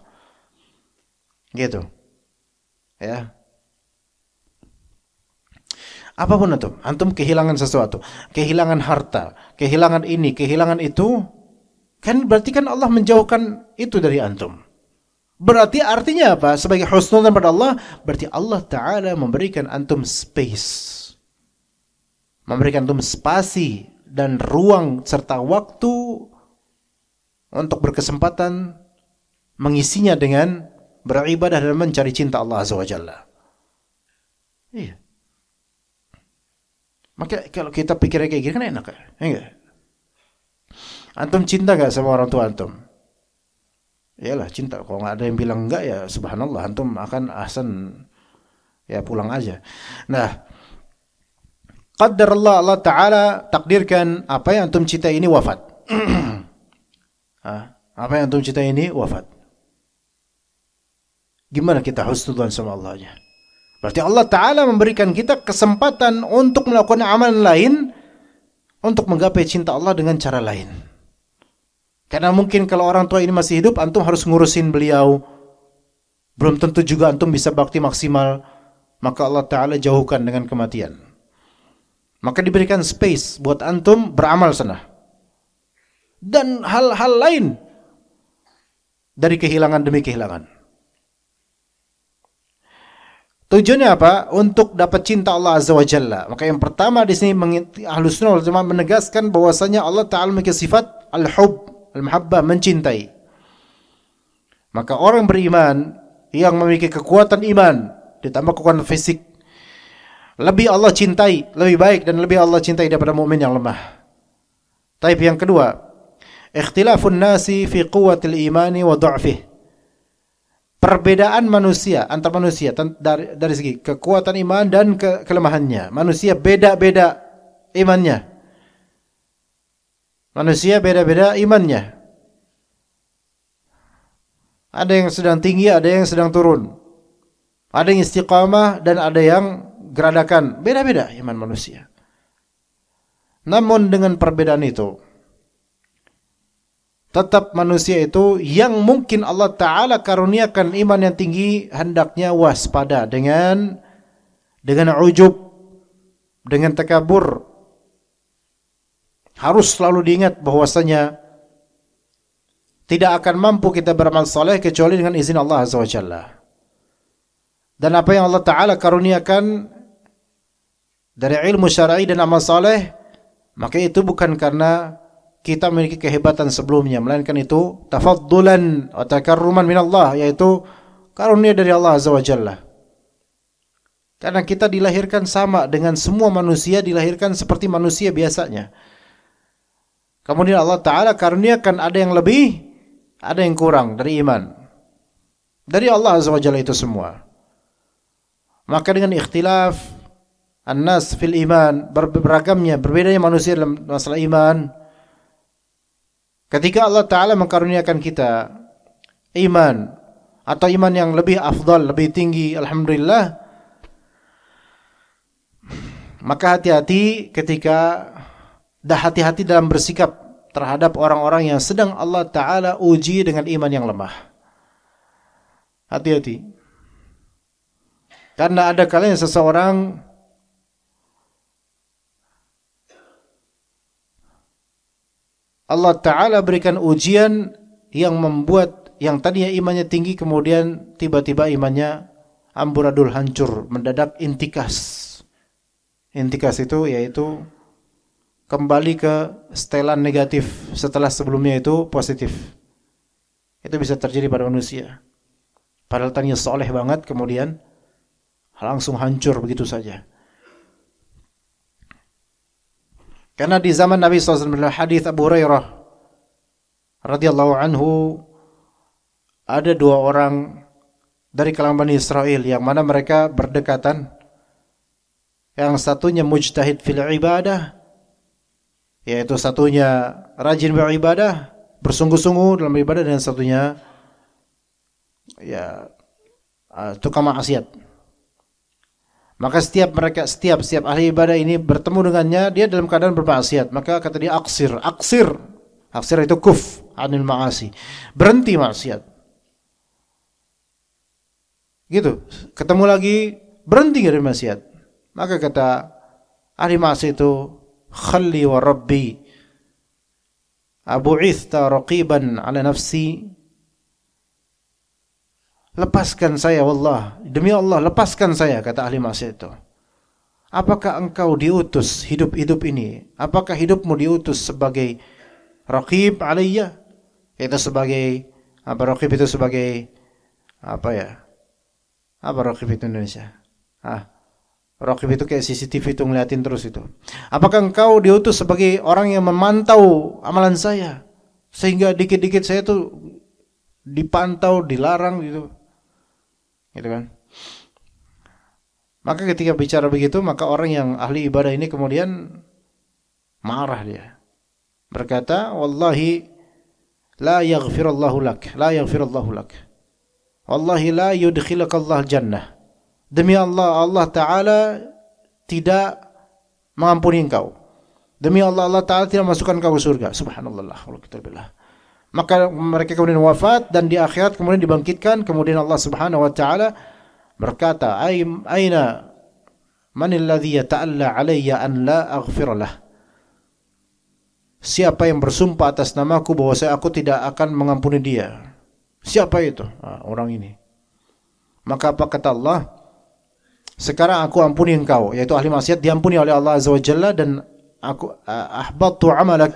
Gitu. Ya. Apapun antum kehilangan sesuatu, kehilangan harta, kehilangan ini, kehilangan itu, kan berarti kan Allah menjauhkan itu dari antum. Berarti artinya apa? Sebagai husnudzan pada Allah, berarti Allah Ta'ala memberikan antum space, memberikan antum spasi dan ruang serta waktu untuk berkesempatan mengisinya dengan beribadah dan mencari cinta Allah Azza wa Jalla. Iya. Maka kalau kita pikirnya kayak gini kan enak kan? Enggak? Antum cinta gak sama orang tua antum? Iyalah cinta. Kalau nggak ada yang bilang enggak ya subhanallah, antum akan ahsan ya pulang aja. Nah, qaddar Allah Ta'ala takdirkan apa yang antum cintai ini wafat. Apa yang antum cintai ini wafat. Gimana kita husnudzan sama Allahnya? Berarti Allah Ta'ala memberikan kita kesempatan untuk melakukan amalan lain untuk menggapai cinta Allah dengan cara lain. Karena mungkin kalau orang tua ini masih hidup, antum harus ngurusin beliau, Belum tentu juga antum bisa bakti maksimal, maka Allah Ta'ala jauhkan dengan kematian. Maka diberikan space buat antum beramal sana. Dan hal-hal lain dari kehilangan demi kehilangan. Tujuannya apa? Untuk dapat cinta Allah Azza wa Jalla. Maka yang pertama di sini Ahlus Sunnah wal Jamaah menegaskan bahwasanya Allah Ta'ala memiliki sifat al-hub, al-mahabbah, mencintai. Maka orang beriman yang memiliki kekuatan iman ditambah kekuatan fisik, lebih Allah cintai, lebih baik dan lebih Allah cintai daripada mukmin yang lemah. Taib yang kedua, ikhtilafun nasi fi quwwatil imani wa du'fih. Perbedaan manusia antar manusia dari segi kekuatan iman dan kelemahannya. Manusia beda-beda imannya. Manusia beda-beda imannya. Ada yang sedang tinggi, ada yang sedang turun. Ada yang istiqamah dan ada yang geradakan. Beda-beda iman manusia. Namun dengan perbedaan itu, tetap manusia itu yang mungkin Allah Ta'ala karuniakan iman yang tinggi, hendaknya waspada dengan ujub, dengan takabur. Harus selalu diingat bahwasanya tidak akan mampu kita beramal saleh kecuali dengan izin Allah Azza wa Jalla. Dan apa yang Allah Ta'ala karuniakan dari ilmu syar'i dan amal saleh, maka itu bukan karena kita memiliki kehebatan sebelumnya, melainkan itu tafaddulan wa takarruman min Allah, yaitu karunia dari Allah Azza wa Jalla. Karena kita dilahirkan sama dengan semua manusia, dilahirkan seperti manusia biasanya. Kemudian Allah Ta'ala karuniakan ada yang lebih, ada yang kurang dari iman. Dari Allah Azza wa Jalla itu semua. Maka dengan ikhtilaf an-nas fil iman, beragamnya, berbedanya manusia dalam masalah iman, ketika Allah Ta'ala mengkaruniakan kita iman atau iman yang lebih afdal, lebih tinggi, alhamdulillah, maka hati-hati hati-hati dalam bersikap terhadap orang-orang yang sedang Allah Ta'ala uji dengan iman yang lemah. Hati-hati. Karena ada kalanya seseorang Allah Ta'ala berikan ujian yang membuat yang tadinya imannya tinggi kemudian tiba-tiba imannya amburadul, hancur, mendadak intikas. Intikas itu yaitu kembali ke setelan negatif setelah sebelumnya itu positif. Itu bisa terjadi pada manusia. Padahal tadinya soleh banget kemudian langsung hancur begitu saja. Karena di zaman Nabi SAW, hadis Abu Hurairah radhiyallahu anhu, ada dua orang dari kalangan Bani Israel yang mana mereka berdekatan. Yang satunya mujtahid fil ibadah, yaitu satunya rajin beribadah, bersungguh-sungguh dalam ibadah, dan satunya tukang maksiat. Maka setiap ahli ibadah ini bertemu dengannya, dia dalam keadaan bermaksiat. Maka kata dia aksir itu kuf anil ma'asi, berhenti maksiat. Gitu, ketemu lagi berhenti dari maksiat. Maka kata ahli maksiat itu, khalli wa rabbi abu'ithta raqiban ala nafsi, lepaskan saya, wallah, demi Allah lepaskan saya, kata ahli maksiat itu. Apakah engkau diutus hidup ini? Apakah hidupmu diutus sebagai raqib alayya? Itu sebagai apa? Raqib itu sebagai apa ya? Apa raqib itu Indonesia? Raqib itu kayak CCTV itu ngeliatin terus itu. Apakah engkau diutus sebagai orang yang memantau amalan saya sehingga dikit-dikit saya tuh dipantau, dilarang gitu? Gitu kan? Maka ketika bicara begitu, maka orang yang ahli ibadah ini kemudian marah dia. Berkata, wallahi la yaghfirullahu lak, la yaghfirullahu lak. Wallahi la yudkhilakallahu jannah. Demi Allah, Allah Ta'ala tidak mengampuni engkau. Demi Allah, Allah Ta'ala tidak masukkan engkau ke surga. Subhanallah. Maka mereka kemudian wafat dan di akhirat kemudian dibangkitkan. Kemudian Allah Subhanahu wa taala berkata, "Aina manil ladzi yata'alla 'alayya an la aghfir lah?" Siapa yang bersumpah atas namaku bahwa aku tidak akan mengampuni dia? Siapa itu? Orang ini. Maka apa kata Allah? Sekarang aku ampuni engkau, yaitu ahli maksiat diampuni oleh Allah Azza wa Jalla, dan aku ahbattu amalak,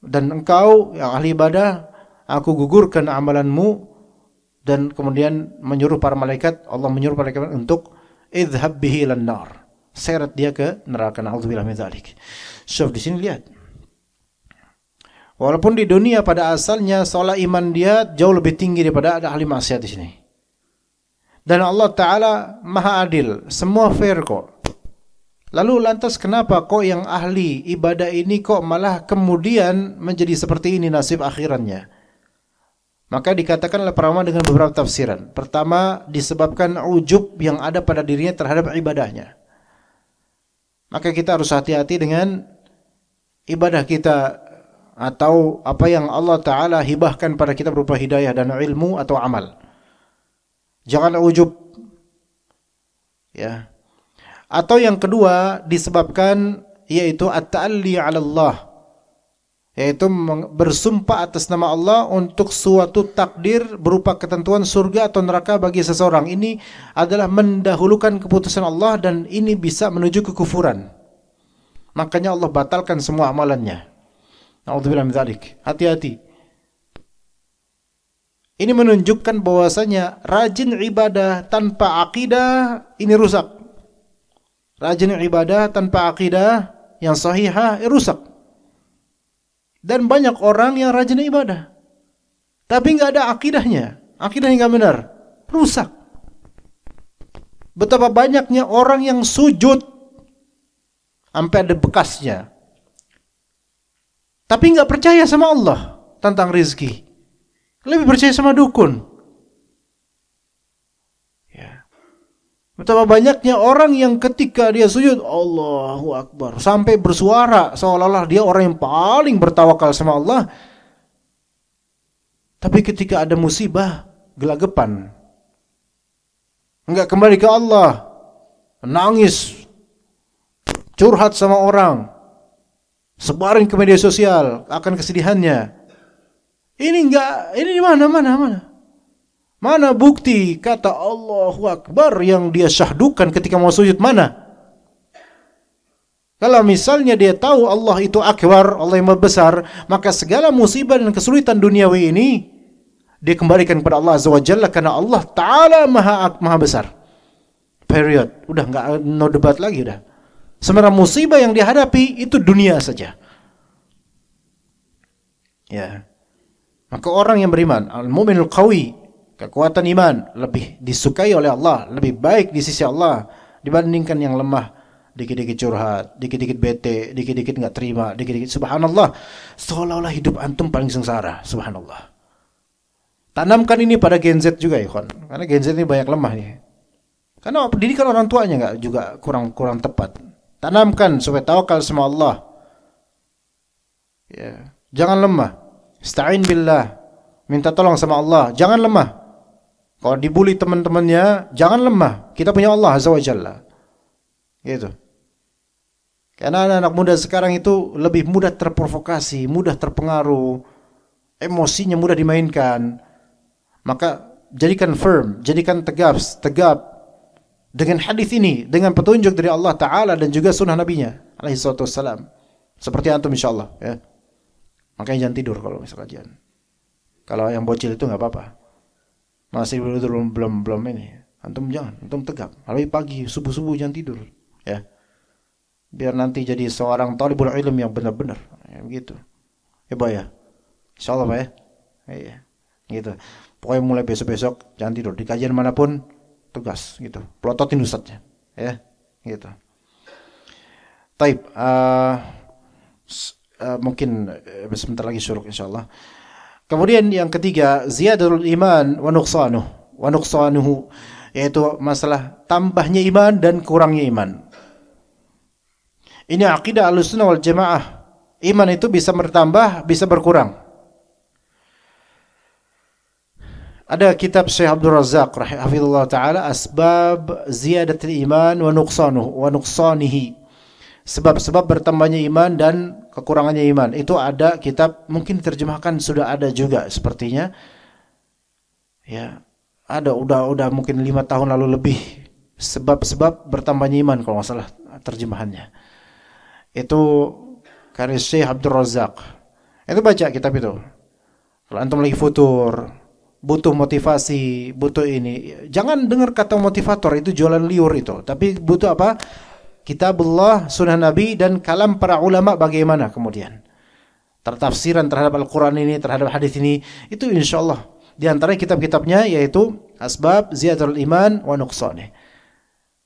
dan engkau yang ahli ibadah aku gugurkan amalanmu. Dan kemudian menyuruh para malaikat, Allah menyuruh para malaikat untuk idhhab bihi lan nar, seret dia ke neraka. Na'udzubillah min dzalik. So di sini lihat, walaupun di dunia pada asalnya seolah iman dia jauh lebih tinggi daripada ada ahli maksiat di sini. Dan Allah Ta'ala maha adil, semua fair kok. Lalu lantas kenapa kok yang ahli ibadah ini kok malah kemudian menjadi seperti ini nasib akhirannya? Maka dikatakan oleh para ulama dengan beberapa tafsiran. Pertama, disebabkan ujub yang ada pada dirinya terhadap ibadahnya. Maka kita harus hati-hati dengan ibadah kita, atau apa yang Allah Ta'ala hibahkan pada kita berupa hidayah dan ilmu atau amal. Jangan ujub, ya. Atau yang kedua disebabkan yaitu at-ta'alli 'ala Allah, yaitu bersumpah atas nama Allah untuk suatu takdir berupa ketentuan surga atau neraka bagi seseorang. Ini adalah mendahulukan keputusan Allah dan ini bisa menuju kekufuran. Makanya Allah batalkan semua amalannya. Na'udzubillah min dzalik. Hati-hati. Ini menunjukkan bahwasanya rajin ibadah tanpa akidah ini rusak. Rajin ibadah tanpa akidah yang sahihah rusak. Dan banyak orang yang rajin ibadah tapi nggak ada akidahnya, akidahnya nggak benar, rusak. Betapa banyaknya orang yang sujud sampai ada bekasnya, tapi nggak percaya sama Allah tentang rezeki. Lebih percaya sama dukun. Ya. Betapa banyaknya orang yang ketika dia sujud, Allahu Akbar, sampai bersuara seolah-olah dia orang yang paling bertawakal sama Allah. Tapi ketika ada musibah, gelagapan. Enggak kembali ke Allah, nangis, curhat sama orang, sebarin ke media sosial akan kesedihannya. Ini di mana? Mana bukti kata Allahu Akbar yang dia syahdukan ketika mau sujud, mana? Kalau misalnya dia tahu Allah itu akbar, Allah yang besar, maka segala musibah dan kesulitan duniawi ini dia kembalikan kepada Allah Azza wa Jalla, karena Allah Ta'ala maha besar. Period. Udah nggak no debat lagi udah. Sebenarnya musibah yang dihadapi itu dunia saja. Ya. Maka orang yang beriman, al-mu'minul qawi, kekuatan iman lebih disukai oleh Allah, lebih baik di sisi Allah dibandingkan yang lemah, dikit-dikit curhat, dikit-dikit bete, dikit-dikit enggak terima, dikit-dikit subhanallah, seolah-olah hidup antum paling sengsara, subhanallah. Tanamkan ini pada Gen Z juga ya, kawan. Karena Gen Z ini banyak lemah nih. Karena pendidikan orang tuanya enggak juga kurang tepat. Tanamkan supaya tawakal sama Allah. Ya, jangan lemah. Ista'in billah, minta tolong sama Allah, jangan lemah. Kalau dibully teman-temannya, jangan lemah. Kita punya Allah Azza wa Jalla. Gitu. Karena anak-anak muda sekarang itu lebih mudah terprovokasi, mudah terpengaruh, emosinya mudah dimainkan. Maka jadikan firm, jadikan tegap dengan hadis ini, dengan petunjuk dari Allah Ta'ala dan juga sunnah Nabi-Nya alaihi salatu wassalam. Seperti antum insyaallah ya. Makanya jangan tidur kalau misal kajian. Kalau yang bocil itu nggak apa-apa, masih belum ini. Antum jangan, antum tegap. Lebih pagi, subuh jangan tidur, ya. Biar nanti jadi seorang talibul ilm yang benar-benar, ya, begitu. Ya, Pak ya. Insyaallah Pak ya. Iya. Gitu. Pokoknya mulai besok-besok jangan tidur. Di kajian manapun tugas gitu. Pelototin ustadznya, ya. Gitu. Taib. Mungkin sebentar lagi syuruk insyaallah. Kemudian yang ketiga, ziyadatul iman wa nuqsanuhu, yaitu masalah tambahnya iman dan kurangnya iman. Ini akidah Ahlussunnah wal Jamaah. Iman itu bisa bertambah, bisa berkurang. Ada kitab Syekh Abdul Razak rahimahullah taala, Asbab Ziyadatil Iman wa Nuqsanihi. Sebab-sebab bertambahnya iman dan kekurangannya iman. Itu ada kitab, mungkin diterjemahkan sudah ada juga sepertinya. Ya, ada udah mungkin 5 tahun lalu lebih. Sebab-sebab bertambahnya iman kalau nggak salah terjemahannya. Itu karya Syekh Abdul Razak. Itu baca kitab itu. Kalau antum lagi futur, butuh motivasi, butuh ini, jangan dengar kata motivator, itu jualan liur itu. Tapi butuh apa? Kitabullah, sunnah Nabi, dan kalam para ulama bagaimana kemudian tertafsiran terhadap Al-Quran ini, terhadap hadis ini. Itu insyaAllah di antara kitab-kitabnya yaitu Asbab Ziyadatul Iman wa Nuqsanih.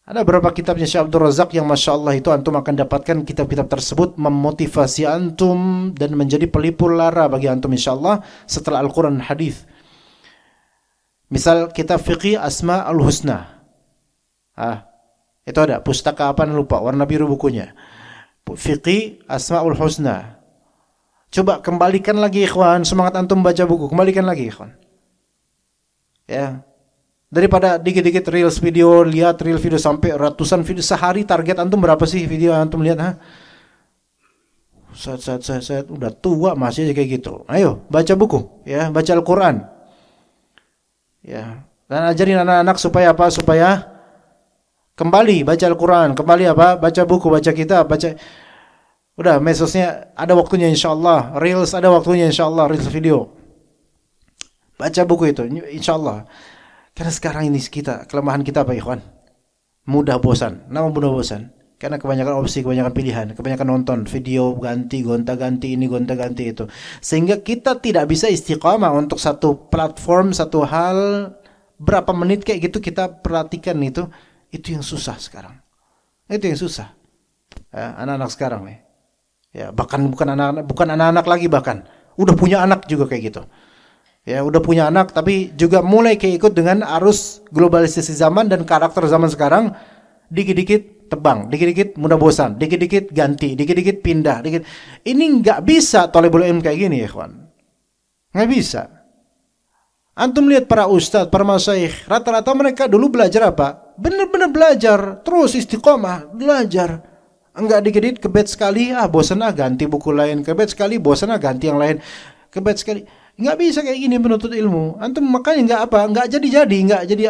Ada beberapa kitabnya Syekh Abdul Razak yang Masya Allah itu antum akan dapatkan kitab-kitab tersebut memotivasi antum dan menjadi pelipur lara bagi antum insyaAllah setelah Al-Quran dan hadis. Misal kitab Fiqih Asma'ul Husna. Itu ada, pustaka apa lupa, warna biru bukunya. Fiqih Asma'ul Husna. Coba kembalikan lagi ikhwan, semangat antum baca buku, kembalikan lagi ikhwan. Ya. Daripada dikit-dikit reels video, lihat reel video sampai ratusan video sehari, target antum berapa sih video yang antum lihat, Set, udah tua masih kayak gitu. Ayo, baca buku, ya, baca Al-Qur'an. Ya. Dan ajarin anak-anak supaya apa? Supaya kembali baca Al-Quran, kembali apa? Baca buku, baca kitab, baca. Udah, medsosnya ada waktunya insyaAllah. Reels ada waktunya insyaAllah, reels video. Baca buku itu, insyaAllah. Karena sekarang ini kelemahan kita apa ikhwan? Mudah bosan. Nama mudah bosan. Karena kebanyakan opsi, kebanyakan pilihan, kebanyakan nonton video, ganti, gonta-ganti ini, gonta-ganti itu. Sehingga kita tidak bisa istiqamah untuk satu platform, satu hal. Berapa menit kayak gitu kita perhatikan itu. Itu yang susah sekarang. Itu yang susah. Anak-anak sekarang nih. Ya, bahkan bukan anak-anak lagi bahkan. Udah punya anak juga kayak gitu. Ya, udah punya anak tapi juga mulai kayak ikut dengan arus globalisasi zaman dan karakter zaman sekarang. Dikit-dikit tebang, dikit-dikit mudah bosan, dikit-dikit ganti, dikit-dikit pindah, dikit. Ini nggak bisa thalibul ilm kayak gini ya, kawan. Nggak bisa. Antum lihat para ustadz, para masyayikh, rata-rata mereka dulu belajar apa? Benar-benar belajar, terus istiqomah, belajar. Enggak dikit-dikit kebet sekali, bosan ganti buku lain, kebet sekali, bosan ganti yang lain, kebet sekali. Enggak bisa kayak gini menuntut ilmu. Antum makanya enggak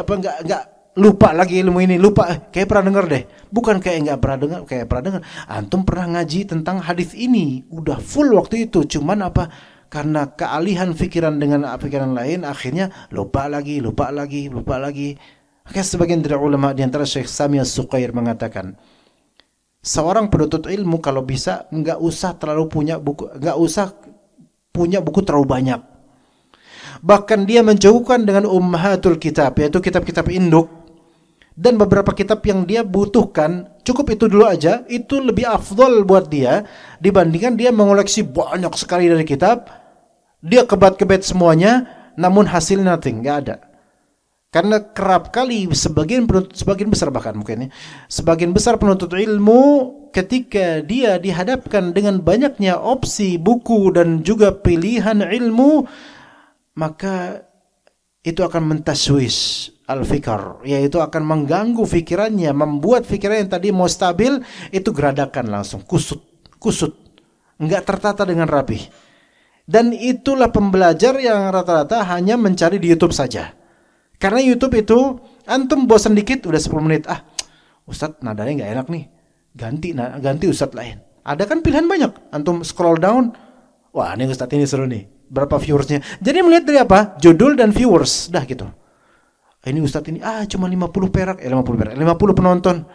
enggak lupa lagi ilmu ini, lupa kayak pernah dengar deh. Bukan kayak enggak pernah dengar, kayak pernah dengar. Antum pernah ngaji tentang hadis ini, udah full waktu itu, cuman apa? Karena kealihan pikiran dengan pikiran lain, akhirnya lupa lagi. Maka sebagian dari ulama di antara Syekh Sami As-Suqair mengatakan, seorang penuntut ilmu kalau bisa enggak usah punya buku terlalu banyak. Bahkan dia menjauhkan dengan ummahatul kitab, yaitu kitab-kitab induk, dan beberapa kitab yang dia butuhkan, cukup itu dulu aja. Itu lebih afdol buat dia dibandingkan dia mengoleksi banyak sekali dari kitab. Dia kebat-kebet semuanya, namun hasil nothing, nggak ada. Karena kerap kali sebagian besar bahkan mungkin ya, sebagian besar penuntut ilmu ketika dia dihadapkan dengan banyaknya opsi buku dan juga pilihan ilmu, maka itu akan mentaswis al-fikar, yaitu akan mengganggu fikirannya, membuat fikiran yang tadi mau stabil itu geradakan langsung, kusut, enggak tertata dengan rapi. Dan itulah pembelajar yang rata-rata hanya mencari di YouTube saja. Karena YouTube itu antum bosan dikit udah 10 menit, Ustadz nadanya enggak enak nih, ganti Ustadz lain. Ada kan pilihan banyak, antum scroll down, wah ini Ustadz ini seru nih, berapa viewersnya. Jadi melihat dari apa? Judul dan viewers, dah gitu. Ini Ustadz ini cuma 50 perak, 50 penonton.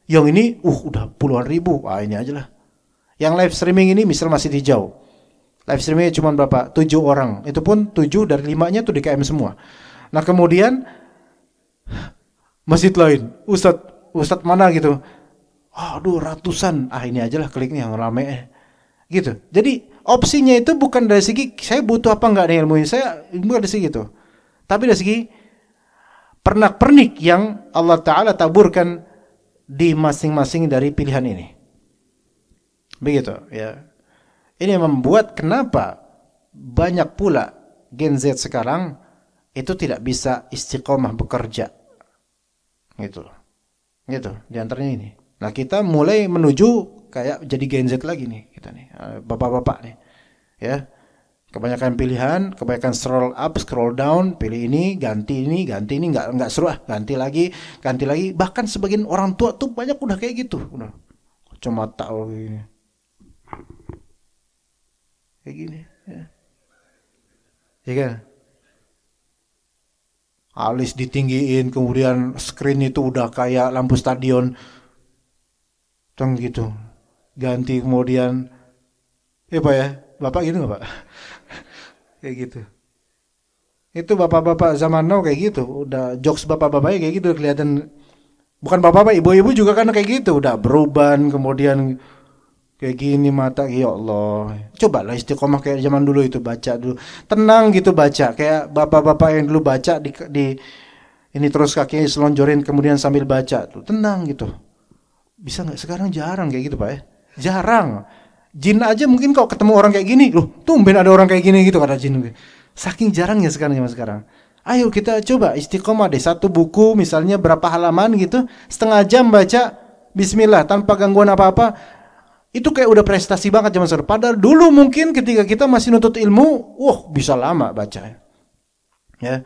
Yang ini udah puluhan ribu. Ini aja lah. Yang live streaming ini misal masih hijau. Live streamingnya cuma berapa? 7 orang. Itu pun 7 dari 5-nya tuh DKM semua. Nah kemudian masjid lain, Ustadz mana gitu. Ratusan. Ini aja lah kliknya yang rame. Gitu. Jadi opsinya itu bukan dari segi saya butuh apa enggak nih ilmu ini. Saya bukan dari segi itu. Tapi dari segi pernak-pernik yang Allah Ta'ala taburkan di masing-masing dari pilihan ini. Begitu ya. Ini yang membuat kenapa banyak pula Gen Z sekarang itu tidak bisa istiqomah bekerja. Gitu. Gitu, di antaranya ini. Nah, kita mulai menuju kayak jadi Gen Z lagi nih, kita nih. Bapak-bapak nih. Ya. Kebanyakan pilihan, kebanyakan scroll up, scroll down, pilih ini, ganti ini, enggak seru ganti lagi. Bahkan sebagian orang tua tuh banyak udah kayak gitu, udah. Kacamata gini. Kayak gini, ya. Ya kan? Alis ditinggiin, kemudian screen itu udah kayak lampu stadion. Tong gitu. Ganti kemudian Pak ya? Bapak gitu enggak, Pak? Kayak gitu. Itu bapak-bapak zaman now kayak gitu. Udah jokes bapak-bapaknya kayak gitu kelihatan. Bukan bapak-bapak, ibu-ibu juga kan kayak gitu. Udah beruban, kemudian kayak gini mata, ya Allah. Cobalah istiqomah kayak zaman dulu itu, baca dulu. Tenang gitu baca. Kayak bapak-bapak yang dulu baca di ini terus kakinya selonjorin kemudian sambil baca tuh. Tenang gitu. Bisa enggak? Sekarang jarang kayak gitu, Pak ya. Jarang. Jin aja mungkin kalau ketemu orang kayak gini, loh, tumben ada orang kayak gini gitu kata jin. Saking jarangnya sekarang. Ayo kita coba istiqomah deh, satu buku misalnya berapa halaman gitu, setengah jam baca bismillah tanpa gangguan apa-apa. Itu kayak udah prestasi banget zaman sekarang. Padahal dulu mungkin ketika kita masih nuntut ilmu, bisa lama baca. Ya.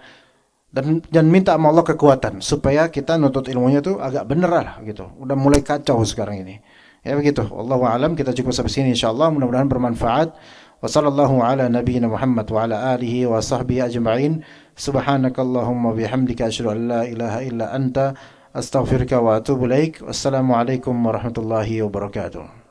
Dan minta sama Allah kekuatan supaya kita nuntut ilmunya tuh agak bener lah gitu. Udah mulai kacau sekarang ini. Ya begitu. Wallahu a'lam, kita cukup sampai sini insyaallah, mudah-mudahan bermanfaat. Wa sallallahu ala nabiyyina Muhammad wa ala alihi wa sahbihi ajma'in. Subhanakallahumma bihamdika asyhadu an la ilaha illa anta astaghfiruka wa atubu ilaik. Wassalamu alaikum warahmatullahi wabarakatuh.